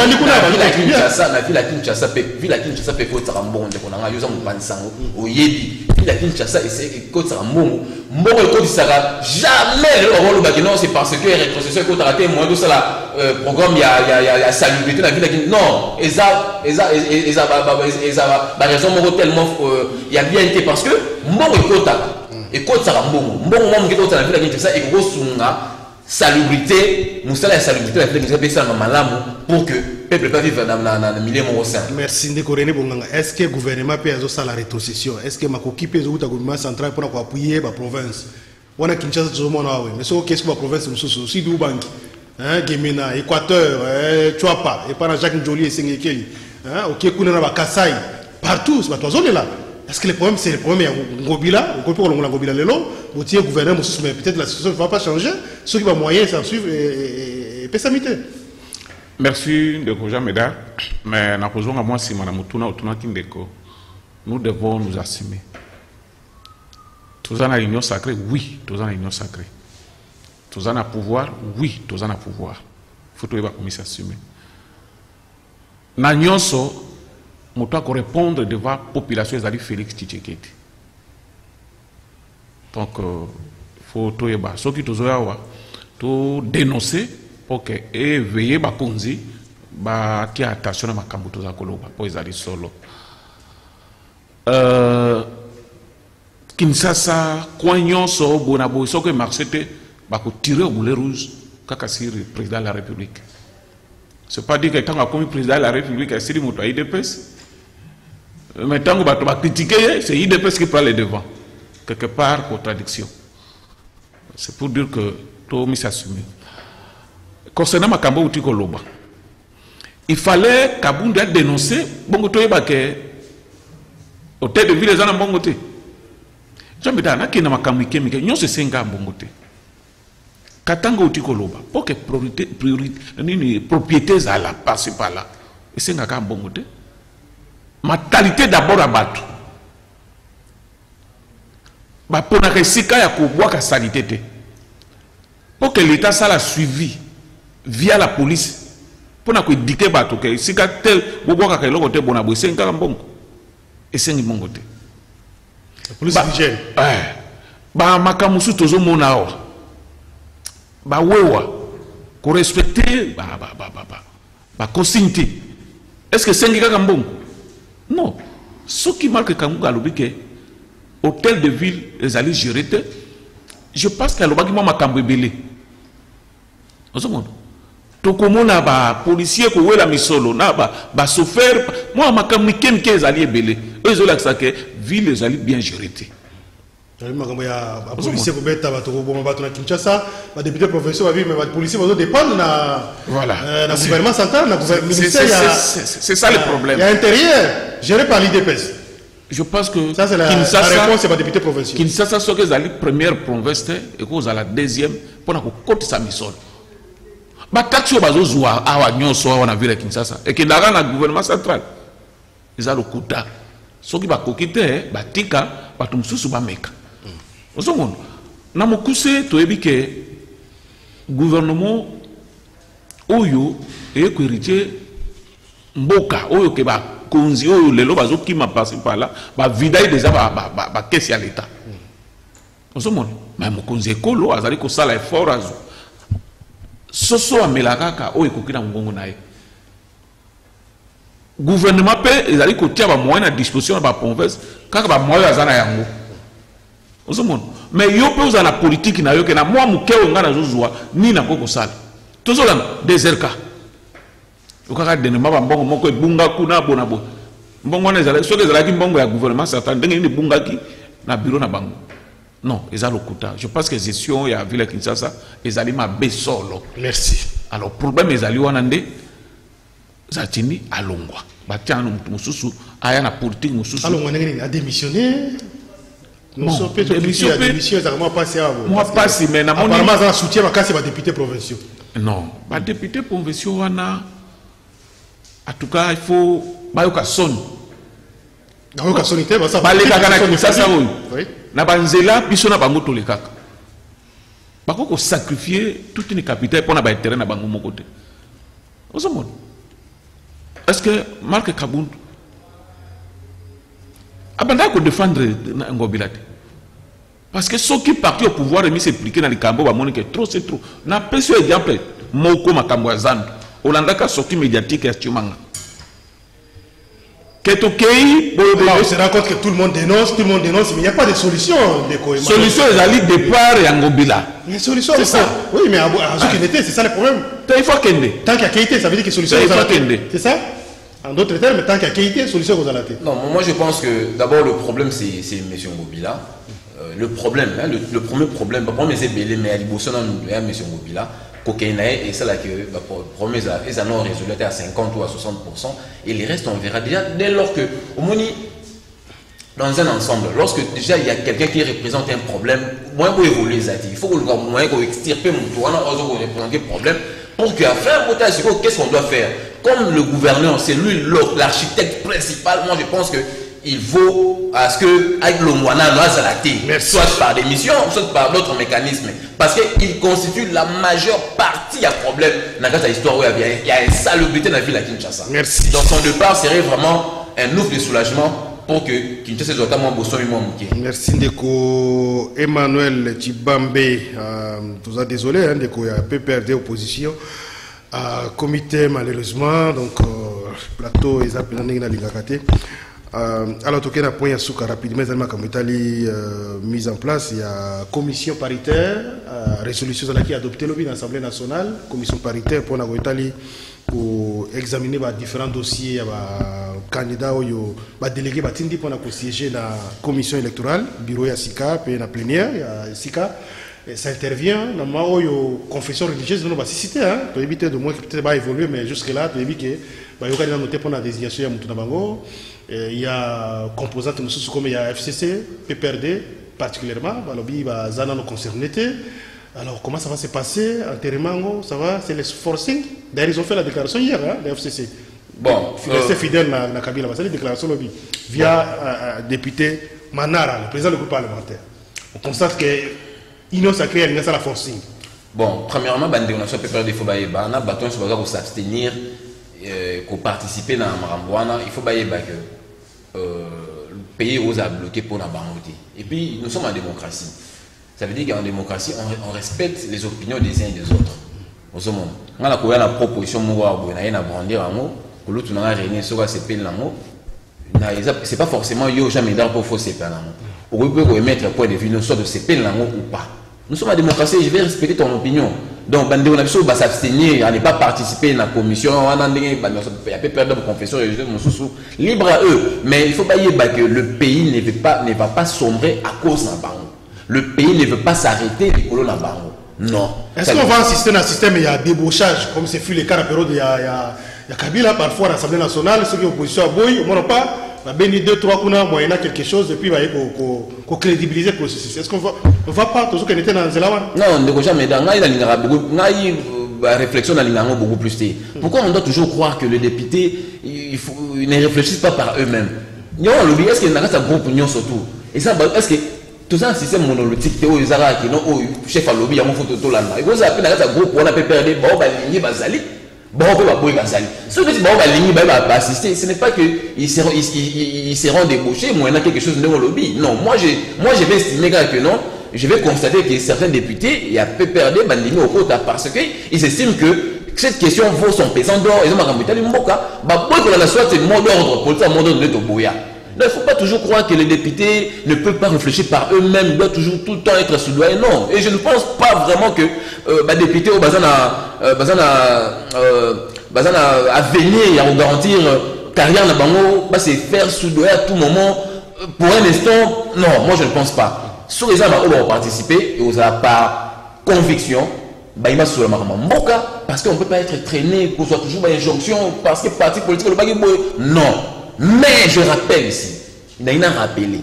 ville à Kinshasa, peut être un bon, on a eu un pansango, au Yébi, ville à Kinshasa, et côte un bon. Bon, écoute, ça va jamais le rôle de non, c'est parce que rétrocession côte raté, moins de ça, programme, il y a salubrité dans la ville à Kinshasa. Non, et ça, raison, tellement, il y a bien été parce que, bon, écoute, et quand ça va bon moment qui est dans la ville de ça et gros sunga salubrité musala la salubrité la ville de ça malamu pour que peuple pas vivre dans milieu mon sein. Merci Ndeko René Bonganga. Est-ce que le gouvernement peut faire la rétrocession? Est-ce que makoki peut au gouvernement central pour appuyer la province? On a Kinshasa tout le monde ah oui, mais c'est qu'est-ce que la province nous aussi du banque hein Gemena Équateur Chuapa et par Jacques Njoli et Sengekeli hein OK kuna na Kasai partout c'est pas zone là. Parce que le problème, c'est le problème. Il y a Ngobila, Ngobila Lelo, vous tirez gouvernement, mais peut-être la situation ne va pas changer. Ceux qui vont moyen, ça suivre et pessamité. Merci de Jean Médard. Mais nous devons nous assumer. Tous en a l'union sacrée, oui, tous en a l'union sacrée. Tous en a pouvoir, oui, tous en a pouvoir. Il faut que nous s'assumer. Nanyonso, je dois répondre devant la population de Félix Tshisekedi. Donc, il faut tout dénoncer pour que veiller à Konzi, qui a attention à ma cambutoza koloba pour les aller solo. Kinshasa, Koignon, so Bonabo, so que Marseille, va tirer au boulet rouge, kakasir le président de la République. C'est pas dire que tant que président de la République, c'est lui qui a IDPS. Mais tant qu'on va critiquer, c'est IDPS qui prend les devants. Quelque part, contradiction. C'est pour dire que tout le monde s'assume. Concernant Makambo Outi Koloba, il fallait qu'Abounda dénonce Bongo Toyeba que hôtel de ville les gens en Bongote. Jamais dans la Kena Makambo Ikemike, nous c'est 5 ans en Bongote. Katanga Outi Koloba, pour que propriété zala passe par là. Et 5 ans en Bongote. Mentalité d'abord à battre. Pour la récika ya koboa ka sanité. Pour que l'État ça l'a suivi via la police. Pour na ko indiquer bato que si ka tel boboa ka keloko te bona bo 5 ans bongo. Et 5 bongo te. La police vigile. Makamusu tozo mona wa. Ba wewa ko respecter consigne. Est-ce que 5 ans bongo? Non. Ce qui marque Kanguga Lobike, hôtel de ville, les alliés gérés, je pense qu'il y a le ma Kambébélé. Tokomo na ba policier ko wela misolo na ba chauffeur moi ma kamniken ke les alliés belé. Eux ils ont l'accès que ville les alliés bien gérés. Il y a un policier qui est Kinshasa, un député professeur, mais les policiers dépendent du gouvernement central, c'est ça le problème. Il y a intérieur géré par l'IDPS. Je pense que ça, c'est la réponse, c'est le député professeur. Kinshasa, c'est que la première province et que la deuxième pour la côte sa mission. Bah taxi au bazo zoua awa nyonso awa na ville Kinshasa et que dans le gouvernement central ils ont le quota. Ce qui va coquiter, bah tika, bah tout mususu ba meka. Osomono na mokuse toyebi ke gouvernement oyo e ko héritier mboka oyo ke ba konzi oyo lelo bazo kima passer par là ba vidaille déjà ba caisse ya l'état. Osomono mais mokonzi ekolo azali ko sala effort azo soso amelakaka oyo kokina ngongo nae gouvernement pe ezali ko tia ba moyen à disposition ba province kaka ba moyen azana yango. Mais yo peut la politique na yo que na moi mukeo ngana zozwa ni na koko sala tozolanga deserka okaka denema ba mbongo moko ebunga kuna bona bo mbongo na ezala soki ezala ki mbongo ya gouvernement certain ndenge ni bunga ki na bureau na bango. Non, ils ont le quota. Je pense que gestion, il y a Ville Kinshasa, ils allaient ma solo. Merci. Alors, problème, ils allaient wanande, Zatini, à Longwa. Batian, Moussousou, Ayana politique, Moussousou. Alors, on a démissionné. Nous sommes démissionné, ça va passer à vous. Moi, pas si, mais apparemment, ça soutient ma casse, les députés provinciaux. Non, les députés provinciaux, en tout cas, il faut. Bayoka son. Bayoka son, il va ça. Baléka Kinshasa, oui. Na banzela biso na bango to le kaka bako sacrifier toute une capitale pour na ba terrain na bango moko te osomon est-ce que Marc Kabund abanda ko défendre Ngobila te parce que ceux qui parti au pouvoir et mis s'impliquer dans les cambo ba monique trop c'est trop na peso exemple moko makambo azan olanda ka sortie médiatique ya Chimanga. On se rend compte que tout le monde dénonce, mais il n'y a pas de solution. Solution, ils allaient départ et Ngobila. Mais solution, c'est ça. Oui, mais à c'est ça le problème. Il faut qu'il y ait. Tant qu'il y a qualité, ça veut dire que solution est c'est ça. En d'autres termes, tant qu'il y a qualité, solution vous allez. Non, moi je pense que d'abord le problème c'est M. Ngobila. Le problème, hein, le premier problème, c'est que mais à l'Ibossona, M. Ngobila. Et c'est là que le problème est résolu à 50 ou à 60%. Et les restes, on verra déjà dès lors que, au moins, dans un ensemble, lorsque déjà il y a quelqu'un qui représente un problème, moins pour évoluer les actifs, il faut que le moyen qu'on extirper mon tour, on représente un problème pour qu'à faire qu'est-ce qu'on doit faire? Comme le gouverneur, c'est lui l'architecte principal, moi je pense que il vaut à ce que avec le moine soit par des missions, soit par d'autres mécanismes, parce qu'il constitue la majeure partie à problème dans cette histoire où il y a une salubrité dans la ville à Kinshasa. Merci. Donc son départ serait vraiment un ouf de soulagement pour que Kinshasa soit moins besoin de. Merci Ndeko Emmanuel Chibambe. Tout ça désolé, hein, Ndeko il a peu perdu opposition. Comité malheureusement donc plateau ils appellent dans l'ingakate. Alors, tout cas, point à rapidement, mise en place, il y a commission paritaire, résolution qui a adopté l'Assemblée nationale, commission paritaire pour examiner différents dossiers, candidats, délégués, pour siéger dans la commission électorale, bureau de SICA, puis la plénière, il y a SICA. Ça intervient dans la confession religieuse, nous citer, pour éviter de moins que peut-être évoluer, mais jusque-là, pour éviter que il y a noté pour la désignation de Moutouna. Il y a composantes comme il y a FCC, PPRD particulièrement, il y a Zana concerné. Alors comment ça va se passer antérieurement, ça va, c'est le forcing. D'ailleurs ils ont fait la déclaration hier, la FCC. Bon, c'est fidèle à la Kabila, c'est la déclaration via député Manara, le président du groupe parlementaire. On constate que l'Union sacrée a la forcing. Bon, premièrement, la déclaration PPRD, il faut s'abstenir. Pour participer dans Marambouana, il faut que le pays a bloqué pour la banque. Et puis, nous sommes en démocratie. Ça veut dire qu'en démocratie, on respecte les opinions des uns et des autres. Au monde. On a la proposition de brandir en mot, que l'autre n'a rien sur la CP. Ce n'est pas forcément yo jamais d'art pour faire CP. On peut émettre un point de vue, soit de CP ou pas. Nous sommes en démocratie et je vais respecter ton opinion. Donc, on va s'abstenir, à ne pas participer à la commission, on a peut perdre la confession libre à eux. Mais il ne faut pas dire que le pays ne va pas sombrer à cause d'un baron. Le pays ne veut pas s'arrêter les colons d'un baron. Non. Est-ce qu'on va insister dans un système, il y a débauchage, comme c'est fut le cas à la période, il y a Kabila, parfois à l'Assemblée nationale, ceux qui sont opposition à Boy, on n'a pas. Il y a 2-3 coups, il y a quelque chose, et puis il faut crédibiliser le processus. Est-ce qu'on ne va pas toujours qu'on était dans Zelawan? Non, déjà, mais dans la réflexion dans beaucoup plus. Pourquoi on doit toujours croire que les députés ils ne réfléchissent pas par eux-mêmes? Est-ce qu'il y a un groupe surtout? Et ça, est-ce que tout ça, un système monolithique, chef à lobby, il y a un photo de l'année. Vous avez un groupe, on a perdu, bon, ceux qui vont assister, ce n'est pas qu'ils seront débauchés, moi, il y a quelque chose de lobby. Non, moi, je vais estimer que non. Je vais constater que certains députés, il y a PPRD, bandimi au côté, parce qu'ils estiment que cette question vaut son pesant d'or. Ils ont marqué le moka. La soit c'est mot d'ordre pour ça, mot d'ordre de Toboya. Il ne faut pas toujours croire que les députés ne peuvent pas réfléchir par eux-mêmes, ils doivent toujours tout le temps être sous-doyen. Non. Et je ne pense pas vraiment que les députés au Bazana à venir et à garantir carrière dans Bango, c'est faire sous-doyen à tout moment. pour un instant, non, moi je ne pense pas. Sur les gens qui vont participer, et vous avez par conviction, bah, il m'a sur le Mboka, parce qu'on ne peut pas être traîné, qu'on soit toujours dans l'injonction, parce que le parti politique, non. Mais je rappelle ici, il a rappelé,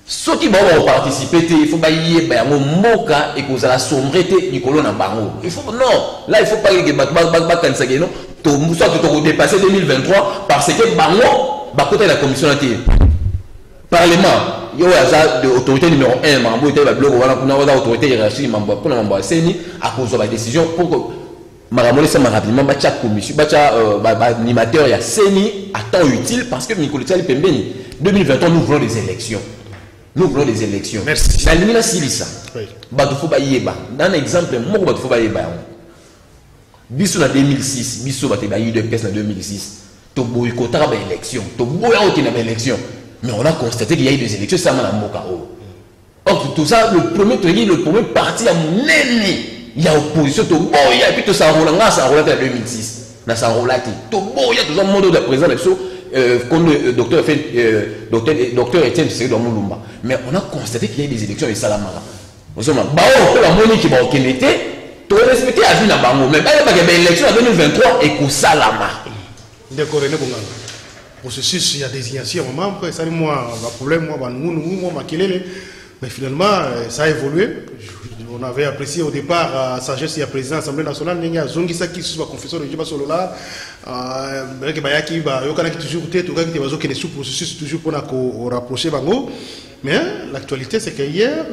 ceux qui vont participer, il faut y aller Mboka et que vous allez sombrer les colonnes en bango. Il faut, non, là il ne faut pas que non, soit que tu dépasser 2023 parce que bango, côté la commission Parlement, il y a l'autorité numéro 1, l'autorité hiérarchique, pour la CENI, à cause de la décision, pour que Maramole ça rapidement, commission, animateur, il y a CENI à temps utile parce que Nicolas Pembeni, 2023, nous voulons des élections. Nous voulons des élections. Merci. La limite, c'est ça. Dans un exemple, moi, je vais vous dire. Bissou en 2006, Bissou a eu de pièces en 2006. Tu as boycotté l'élection. Tu as boycotté l'élection. Mais on a constaté qu'il y a eu des élections, ça m'a dit. Or, tout ça, le premier parti à mon ennemi, il y a opposition, tu as et puis tu s'enrôles en 2006. Tu as s'enrôlé. Tu as tout ça, le monde de président, comme le docteur Etienne Tshisekedi dans Moulumba. Mais on a constaté qu'il y a eu des élections et Salamara. Nous sommes la monnaie qui va au Kénété, tu as respecté la vie dans Bango. Mais il y a une élection en 2023 et que Salama. D'accord, processus, il y a désignation, ça moi, le problème, mais finalement, ça a évolué. On avait apprécié au départ, sagesse, il y a président de l'Assemblée nationale, il y a Zongisa qui soit confesseur de Djiba Solola, il y a toujours été, processus toujours pour rapprocher Bango. Mais l'actualité, c'est qu'hier,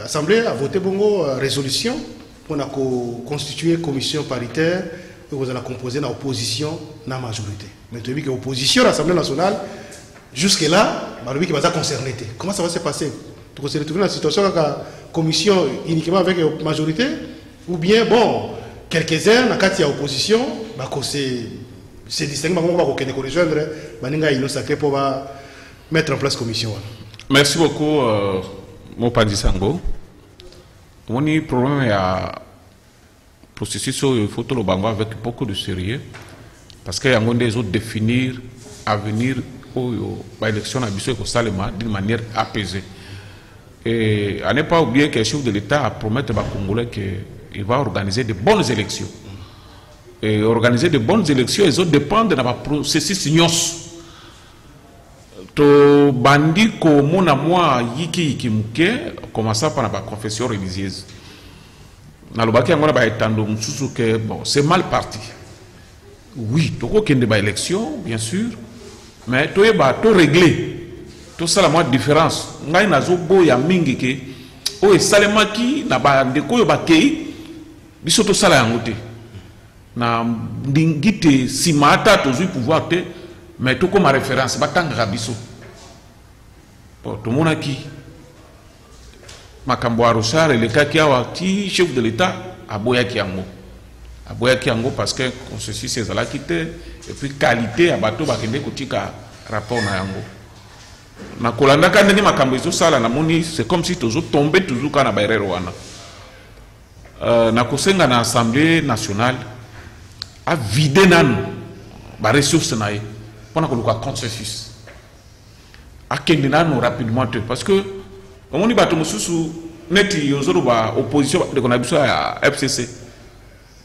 l'Assemblée a voté Bongo résolution pour constituer une commission paritaire et vous allez composer une opposition dans la majorité. Mais tu as vu que l'opposition à l'Assemblée nationale, jusque-là, qui va concerner. Comment ça va se passer? Tu vas se retrouver dans une situation avec la commission uniquement avec la majorité? Ou bien, bon, quelques-uns, dans il y a opposition, c'est distinct, on va rejoindre, il sacré pour mettre en place la commission. Merci beaucoup, Mopadi Sango. Mon problème est à processus, il faut tout le bango avec beaucoup de sérieux. Parce qu'il y a des autres définir avenir l'élection d'une manière apaisée. Et à ne pas oublier que le chef de l'État a promis aux Congolais qu'il va organiser de bonnes élections. Et organiser de bonnes élections, les autres dépendent de la processus ignos. To bandi ko mona moi yiki muke commença par la confession religieuse. Na lobaki ngona ba etando mususu que bon c'est mal parti. Oui, tu as une élection, bien sûr, mais tu as réglé. Tout ça, la moindre différence. Tu as une mingi ke o esalema ki na ba ndeko yo bakei biso to sala yango te. Na ndingite simata tozui pouvoir te, mais to comme référence batanga biso. Bon, tout le monde qui makambo Arochar et le cas qui a ti chef de l'État a boya ki yango. Aboya Kiango parce que ceci c'est la quitté et puis qualité à bateau bakende kotika rapport na yango na kolanda kande ni makambo zo sala na moni c'est comme si toujours tombé toujours kana bairero wana na kosenga na assemblée nationale a vidé nan ba ressources na ye pona ko luka consensus a kende nan rapidement parce que on ni bato mususu neti yozoro ba opposition de konabiso ya FCC.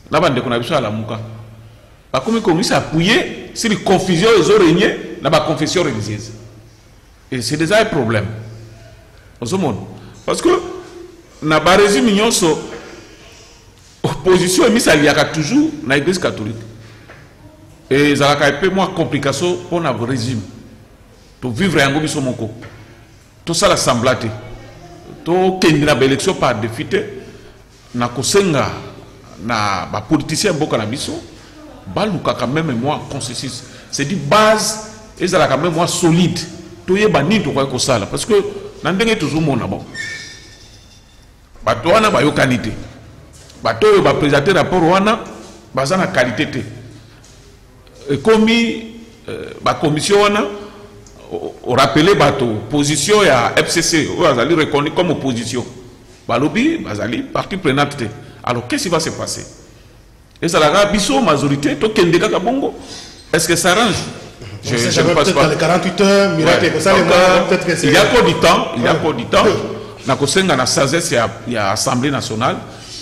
Là, on a la mouka. Comme il a appuyé, si les confusions ont régné, là, confession religieuse. Et c'est déjà un problème. Parce que, dans le régime, l'opposition est mise à toujours dans l'église catholique. Et ça a un peu moins de complications pour le régime. Pour vivre en Gobi Somoko. Tout ça, l'assemblée. Tout ce qui est élection par défité, na kosenga na ba politicien boka na biso baluka quand même moi consensus c'est dit base et ça quand même moi solide to yeba ni to ko sala parce que na ndenge toujours mona bon bato wana ba yo qualité bato yo ba présenter rapport wana baza na qualité te et commis ba commission wana o rappeler bato position ya FCC ou azali reconnu comme opposition balobi bazali partie prenante. Alors, qu'est-ce qui va se passer? Et ça la biso majorité, to kende kaka bongo. Est-ce que ça arrange? Je ne pense pas. Dans les 48 heures, miracle, ça, peut-être que c'est... Il y a encore du temps, il y a encore du temps. Nakosenga na sagesse il y a Assemblée nationale,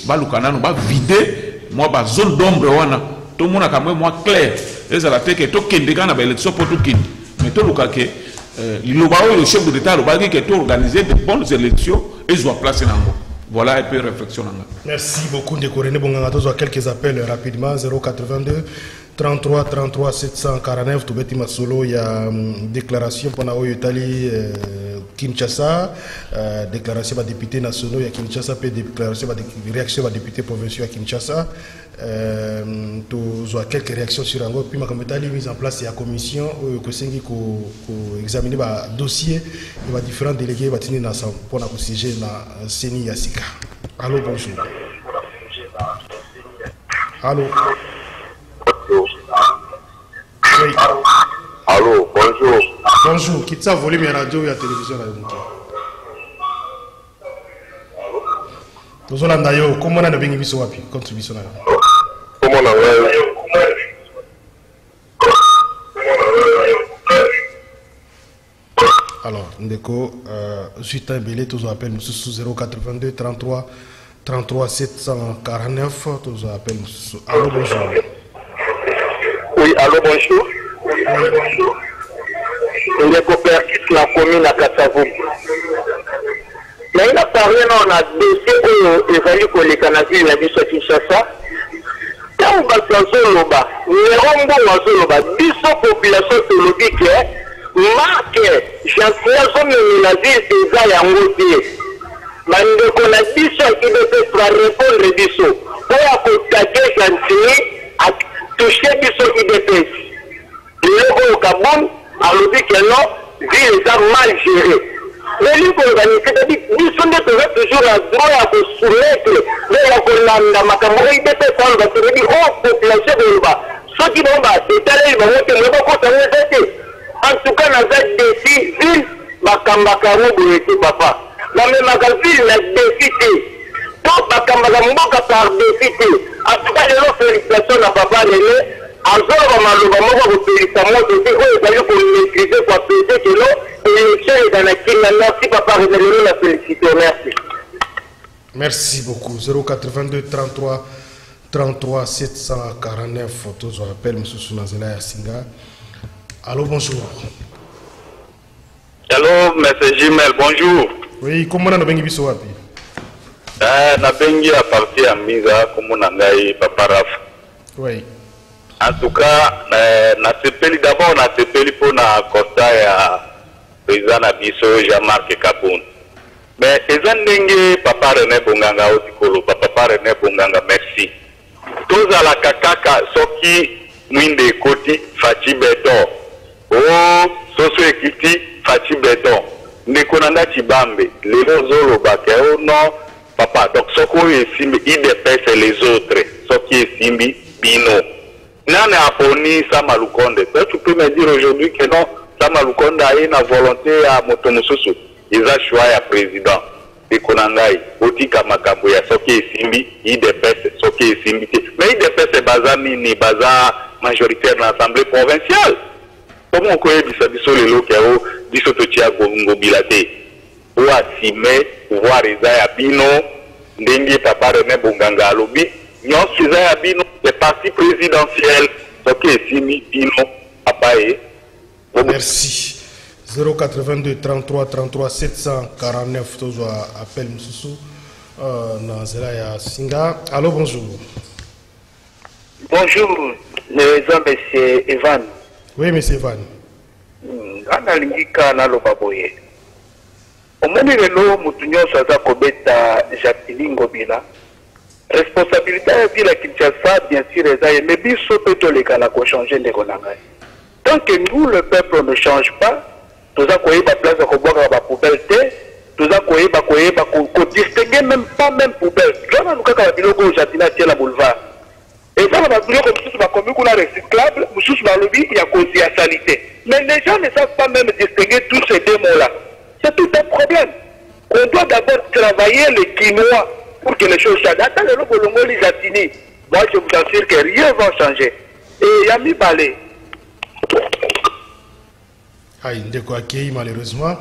balukana no ba vider moi ba zone d'ombre wana. Tout le monde a quand même moins clair. Et la tête que tout kendeka na ba élection pour tout kin. Mais tout le cas que le chef de l'État a dit que tout organiser de bonnes élections et soit placé dans le. Voilà un peu réflexion. Merci beaucoup de Coréné Bonganga. Quelques appels rapidement 082 33 33 749 Toubeti Masolo. Il y a déclaration pour Italie Kinshasa, déclaration des députés nationaux à Kinshasa, puis déclaration des réactions des députés provinciaux à Kinshasa. Tous quelques réactions sur Ango. Puis ma comité mise en place la commission qui examiner le dossier et différents délégués va tenir pour le sujet na Seni Yassika. Allô, bonjour. Allô. Oui. Allô, bonjour. Bonjour. Quitte ça volume à radio et à télévision. Nous sommes là. Comment on a bien mis sur contribution? Comment on a alors, Ndeko, suite à Belé, tous appels sous 082 33 33 749, tous appels sous. Allô, bonjour. Oui, allô, bonjour. Oui, bonjour. Ndeko percute la commune à Kassavou. Mais il a parlé, on a dossier où évalue que les Canadiens la vie sur Kinshasa. Quand on va sur Loba, nous avons biso population théologique, marque, j'en ai la vie déjà en routier. Mais on a biso qui doit répondre biso. Pour attaquer gentil, à toucher biso IDPS. Le au Gabon, à l'objet que non, vie est mal gérée. Mais lui, c'est-à-dire, nous sommes toujours à droit à se soumettre, mais la Makamori IDPS, on va se dire, oh, population de Loba. Ceux qui vont s'étaler, ils vont monter le bon. En tout cas, dans cette défi, ville, Makambakaru, Bouyeti, papa. La même Makambakaru, la défité. Donc, Makambakaru, par défité. En tout cas, les félicitations à papa René. En tout cas, on félicitations aussi. Il faut maîtriser pour péter que non. L'élection est dans la Kina. Merci, papa René. La félicité. Merci. Merci beaucoup. 082 33 33 749. Tous on appelle M. Sounazela Yasinga. Allô, bonjour. Allô, M. Jimel, bonjour. Oui, comment on a bien vu wapi? Na bengi à partir à Misa, comme on a dit, papa Raf. Oui. En tout cas, na sepeli d'abord, na sepeli pour na costa ya président Abisso, Jean-Marc Kaboun. Mais ezandenge papa René Bonganga Otikolo, papa René Bonganga, merci. Tous à la kakaka, soki mwinde koti Fati Beton. Oh, socio-équité Fati Beton. Nekonanda Chibambe, les Zolo Bakeo, non, papa. Donc, ce qu'on est simbi, il dépasse les autres. Ce qui est simbi, Bino. Nane Aponi, Samalukonde. Tu peux me dire aujourd'hui que non, Samalukonde a une volonté à Motomususu. Ils ont choisi à président. Et Konangai, Otika Makamboya, ce qui est simbi, il dépasse ce qui est simbi. Mais il dépasse Baza Mini, Baza majoritaire de l'Assemblée provinciale. Comment on connaît Bisabiso les locaux, Bisototia Gobilate, ou assumer pouvoir Isaiah Bino, Ndengi Papa René Bonganga Alobi, Nyon Isaiah Bino, le parti présidentiel, ce qui est Simi Bino, Apaye. Merci. 082 33 33 749, toujours appel Moussou, Nazela Yasinga. Allô, bonjour. Bonjour, les hommes, c'est Evan. Oui, monsieur Evan. Analingika na lobaboye. Omoni lelo mutu nyonso aza kobeta Jacqueline Ngobila. Responsabilité ya ville ya Kinshasa, bien sûr, eza ye, mais biso pe toleka na kochanger ndeko na ngai. Tant que nous, le peuple, ne change pas, toza koyeba place ya kobwaka ba poubelle te, toza koyeba distinguer même pas même poubelle. Jona lukaka biloko jatina tie la boulevard. Et ça, on a voulu qu'on a recyclable, il y a causé à salité. Mais les gens ne savent pas même distinguer tous ces deux mots-là. C'est tout un problème. On doit d'abord travailler les Quinois pour que les choses changent. Attends, le Bolongo, les Jatini. Moi, je vous assure que rien ne va changer. Et Yami Balé. Aïe, ndeko accueilli malheureusement.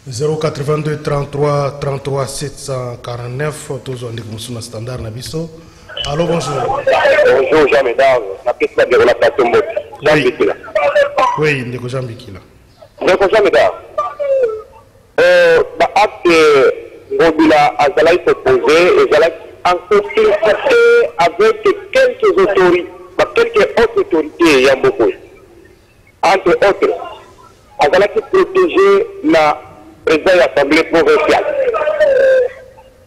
082 33 33 749. Toujours en standard Nabiso. Allô, bonjour. Bonjour, Jean Médard. La piste de la plateau Mbot. Jean Bikila. Oui, ndeko Jean Bikila. Ndeko Jean Médard. Acte Ngobila Azalaï proposé et Azalaï en complicité avec quelques autorités, quelques autres autorités, il y a beaucoup. Entre autres, Azalaï protéger la présidence de l'Assemblée provinciale.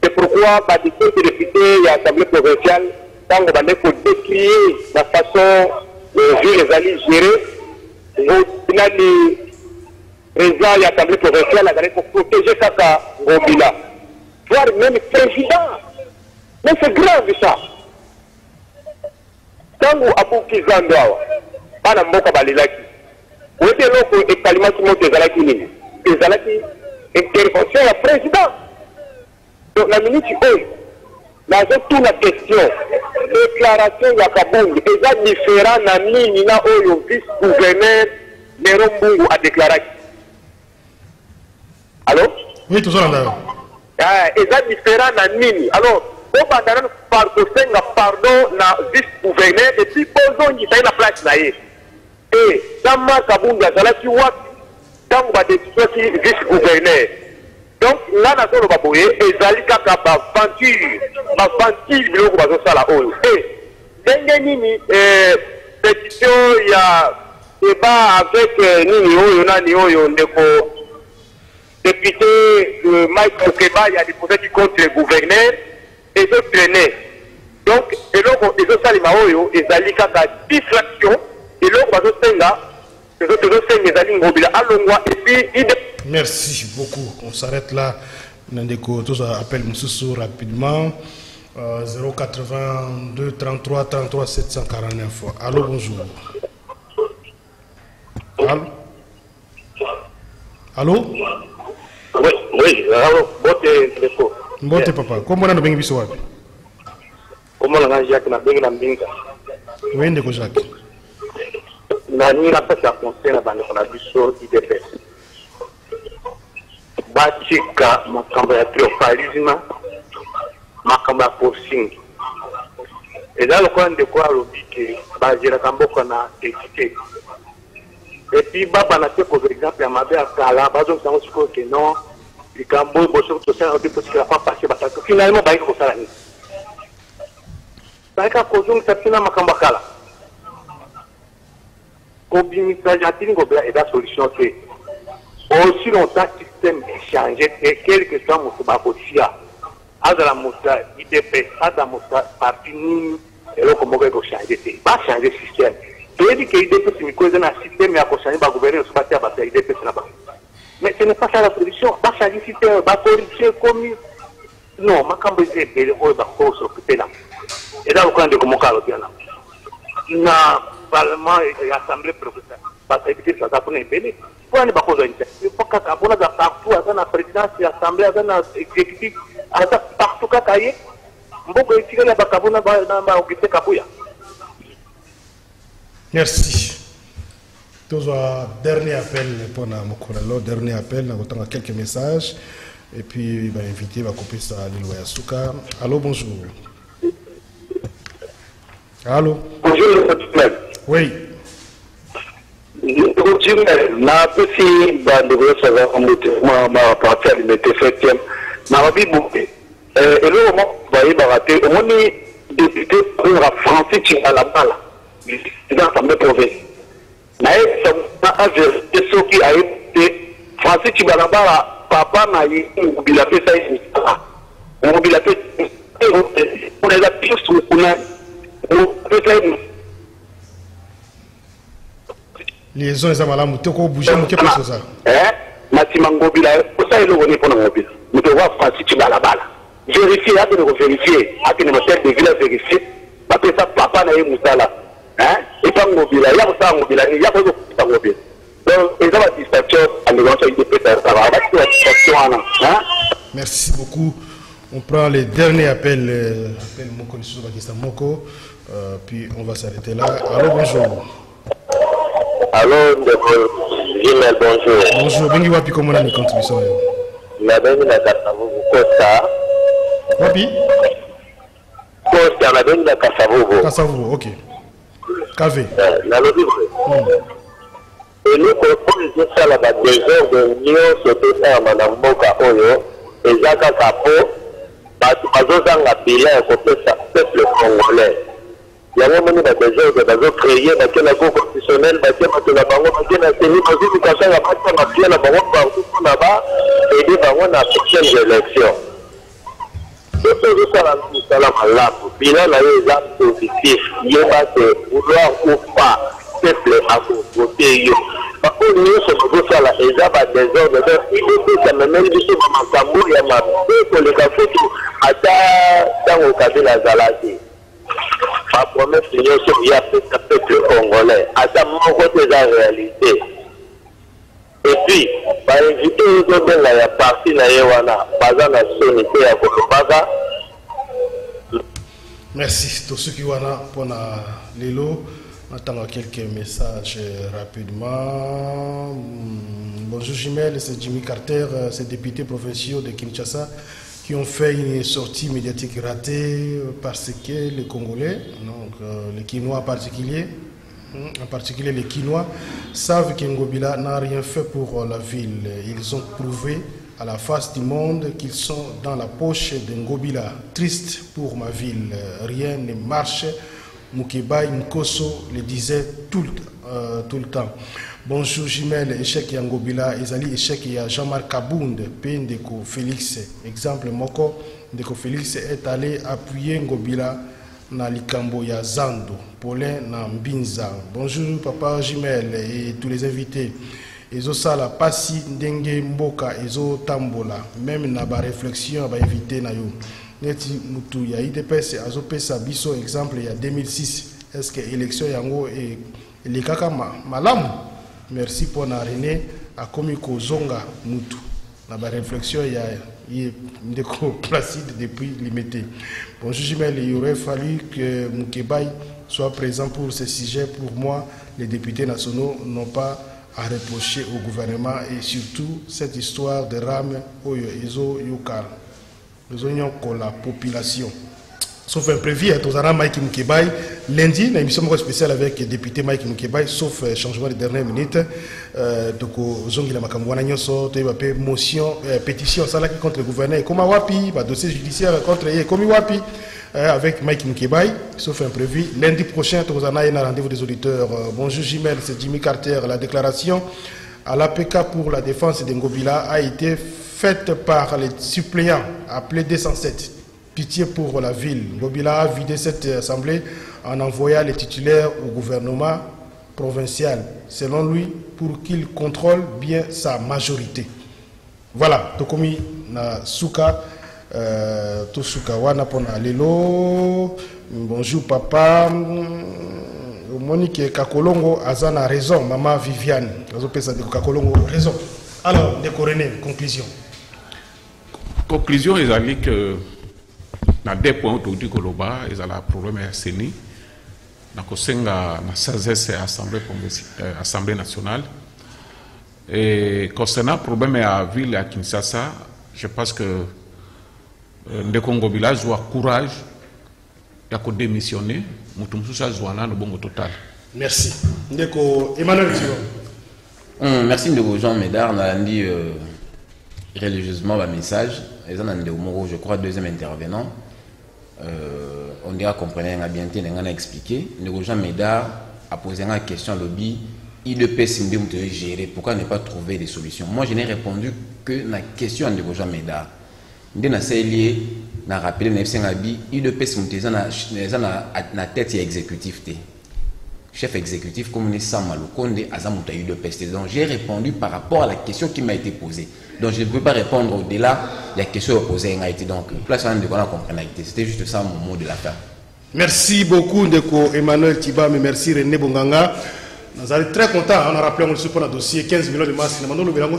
C'est pourquoi, par des députés de l'Assemblée provinciale, quand on va décrier la façon dont les alliés gérer, on a les président de l'Assemblée provinciale pour protéger Kaka Ngobila, voire même président. Mais c'est grave ça. Quand vous avez Kizando, Bana Mboka Balilaki, vous êtes là pour étalement qui monte les Zalaki Nini. Les Zalaki, intervention à président. Donc la minute, là, j'ai toute la question. Déclaration de Kabongi, et ça différent na Nini, na Oyo, vice-gouverneur, Nerombungu a déclaré. Allô? Oui, toujours là. Et ça différent na Nini. Alors, on va donner pardon na vice-gouverneur et puis posons une place là. Et dans ma Kabunga, ça là qui voit quand on va décider vice-gouverneur. Donc là, dans le Baboye, et Zalika Kaba Venture, le groupe de Sala Oyo. Et Nini, pétition, il y a débat avec Nini Oyo, Nani Oyo, Ndeko. Député de Mike Mokeba, il y a des procès contre le gouverneur et d'autres traînés. Donc, et l'autre, ils ont salé Maoyo, et Zalika a distraction, et l'autre, ils ont salé Ngobila à Longwa, et puis il. Merci beaucoup. On s'arrête là. Nandeko, tous appelle Moussou rapidement. 082 33 33 749. Allô, bonjour. Allô? Allô? Oui, alors, Mbote papa, comment on a bien vu comment on a Jacques na bien binga. Oui, ndeko Jacques. Na ni na pesa conseil na bande na biso IDP. Batika makambo ya triomphalisme, makambo ya forcing. Et là le coin de quoi lobike, bajira kamboko na équité. Et puis baba na par exemple ya mabe akala, bazo sango siko que non. Les Gambo, Bosso, tout ça, on peut la pas passer. Finalement, il faut ça. Il faut que ça finisse à Makambakala. Combien de la solution c'est aussi longtemps que le système est changé et quel que soit mon sababotia, à la moussa, IDP, à la moussa, parti ni, et là, comment on va changer? Pas changer le système. Tu veux dire que l'IDP, c'est une cause d'un système et à changer, va gouverner, se passer à l'IDP, c'est là-bas. Mais ce n'est pas ça la solution. Pas changer le système, pas corriger comme. Non, ma cambre est belle, on va s'occuper là. Et là, on prend de comment on là. Na parlement et assemblée professionnelle. Parce que c'est ça pour les béné. Pour aller bakozo inter. Il faut qu'à abona da partout à la présidence et assemblée à la exécutif à la partout qu'à cahier. Mboko ici là bakabona ba occuper kabuya. Merci. Toujours dernier appel pour Mokoralo, dernier appel, on a quelques messages et puis il va inviter, il va couper ça à l'île Ouayasuka. Allô, bonjour. Allô. Bonjour, le oui. Na pesi bande ça va en ma partie alimentaire 7e. Na vie bouquet. Et le moment va y barater. On est député pour la France qui a la balle. Dans sa province. Mais ça a ceux qui a été Francis Chibalabara, papa n'a eu un fait ça. On a fait on les a tous sur liaison est à Malam, tu peux bouger, tu peux faire ça. Matimangobila, ça est le rôle pour nous. Nous devons Francis Chibalabara. Vérifier, à nous vérifier, à que nous sommes des villes vérifier. Parce que ça, papa n'a eu Moussala. Et pas mobile, il y a ça mobile, il y a pas de mobile. Donc, ils ont la distraction à l'éventualité de peut-être ça va. Merci beaucoup. On prend les derniers appels. Appel Moko, Moko. Puis on va s'arrêter là. Allô, bonjour. Allô, Jimel, bonjour. Bonjour, bengi wapi comment on a contribution yo? La bengi na Kasavubu Costa. Wapi? Costa la bengi na Kasavubu. Kasavubu, OK. KV. Na lobi. Et nous proposons ça la désordre de l'union surtout ça na mboka oyo ezaka kapo bazozanga bilan côté ça peuple congolais. Il y a un moment de désordre de créer la cour constitutionnelle la bango la télé la la bango partout là-bas et des bango na prochaine élection. C'est ça la malamu bilan na est positif il y a que vouloir ou pas peuple à voter yo. Par contre nous sommes ça là et ça va désordre il faut que ça me mène du tout makambo ya ma pour les kafutu ata tango kabila zalaki. Ma promesse c'est qu'il y a un peuple congolais à ta mort de la réalité. Et puis, par inviter les autres dans la partie de Yewana, pas dans la sonité à Kolobaga. Merci. Tous ceux qui sont là pour les lots, on attend quelques messages rapidement. Bonjour Jimel, c'est Jimmy Carter, c'est député provincial de Kinshasa, qui ont fait une sortie médiatique ratée parce que les Congolais, donc les Kinois en particulier les Kinois, savent qu'Ngobila n'a rien fait pour la ville. Ils ont prouvé à la face du monde qu'ils sont dans la poche d'Ngobila. Triste pour ma ville, rien ne marche. Mukebai Nkoso le disait tout le temps. Bonjour Jimel, échec ya Ngobila, ezali échec ya Jean-Marc Kabound, Ndeko Félix. Exemple moko, Ndeko Félix est allé appuyer Ngobila na likambo ya Zando, Paulin na Mbinza. Bonjour Papa Jimel et tous les invités. Ezo sala pasi ndenge mboka ezo tambola, même na ba réflexion ba invité na yo. Neti mutu ya IDPS azo pesa biso exemple ya 2006. Est-ce que élection yango et les kaka malamu? Merci pour na René a commis Zonga Moutou. La réflexion il y a des Placide depuis limité. Bonjour Jimel, il aurait fallu que Mukebai soit présent pour ce sujet. Pour moi, les députés nationaux n'ont pas à reprocher au gouvernement et surtout cette histoire de rame Oyo Ezo Yokar. Nous avons la population. Sauf imprévu, Tozana Mike Mukebai, lundi, une émission spéciale avec le député Mike Mukebai, sauf changement de dernière minute. Donc, Zongi la Makamwana Nyoso, motion, pétition, ça là qui contre le gouverneur. Comme Wapi, dossier judiciaire contre Komi Wapi, avec Mike Mukebai, sauf imprévu. Lundi prochain, Tozana a un rendez-vous des auditeurs. Bonjour Jimel, c'est Jimmy Carter. La déclaration à l'APK pour la défense d'Ngobila a été faite par les suppléants appelés 207. Pitié pour la ville. Ngobila a vidé cette assemblée en envoyant les titulaires au gouvernement provincial, selon lui, pour qu'il contrôle bien sa majorité. Voilà, Tokomi na Souka, Tosuka wana pona lelo. Bonjour papa. Monique Kakolongo Azana raison, maman Viviane. Kakolongo raison. Alors, décoroné, conclusion. Conclusion, ils ont dit que dans des points aujourd'hui que l'Oba, ils ont un problème à CENI. Dans la 16e Assemblée nationale. Et concernant le problème à la ville à Kinshasa, je pense que les Congo village doit courage de démissionner. Total. Merci. Ndeko Emmanuel merci Ndeko Jean Médard. On a dit religieusement un message. Je crois deuxième intervenant. On dirait comprendre bien, on a expliqué. Ndeko Jean Médard a posé une question à lobby. Il peut gérer. Pourquoi ne pas trouver des solutions? Moi, je n'ai répondu que la question à Ndeko Jean Médard. Je n'ai rappelé il peut na tête exécutif. Chef exécutif comme on Samaloukonde Azamuta UDPS. Donc j'ai répondu par rapport à la question qui m'a été posée. Donc je ne peux pas répondre au-delà de la question posée. Donc place de comprendre. C'était juste ça mon mot de la fin. Merci beaucoup Ndeko Emmanuel Tiba, mais merci René Bonganga. Nous sommes très contents, on a rappelé un dossier 15 millions de masques.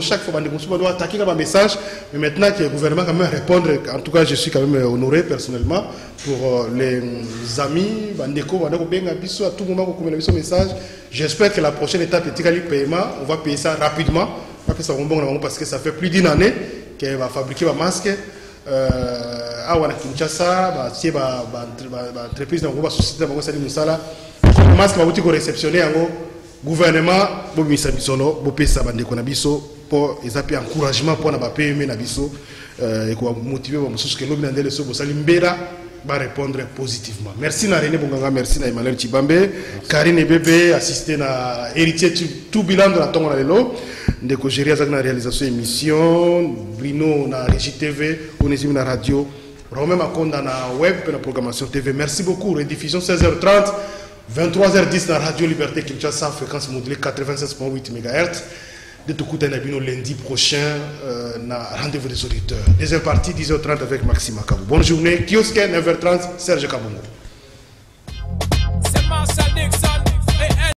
Chaque fois, on doit attaquer un message. Mais maintenant que le gouvernement quand même répondre, en tout cas, je suis quand même honoré personnellement pour les amis, Bandeko, à tout moment, qu'on communique ce message. J'espère que la prochaine étape est le paiement. On va payer ça rapidement. Parce que ça fait plus d'une année qu'elle va fabriquer un masque. À Kinshasa, entreprise dans la société, le masque va être réceptionné gouvernement bomisa bisono bopesa bandeko na biso pour ezapi encouragement pour na ba PME na biso et ko motiver ba mususu ke lobi na ndele so bosali mbera ba répondre positivement. Merci na René Bonganga, merci na Emmanuel Chibambe, Karine Bébé assisté na héritier tout bilan de la tongo na lelo ndeko gérer za na réalisation émission Bruno na régie TV Onésime na radio Romain Makonda na web et na programmation TV. Merci beaucoup. Rediffusion 16h30 23h10 dans Radio Liberté Kinshasa, fréquence modulée 96.8 MHz. De tout coup, lundi prochain, rendez-vous des auditeurs. Deuxième partie, 10h30 avec Maxime Kabou. Bonne journée. Kiosque, 9h30, Serge Kabongo.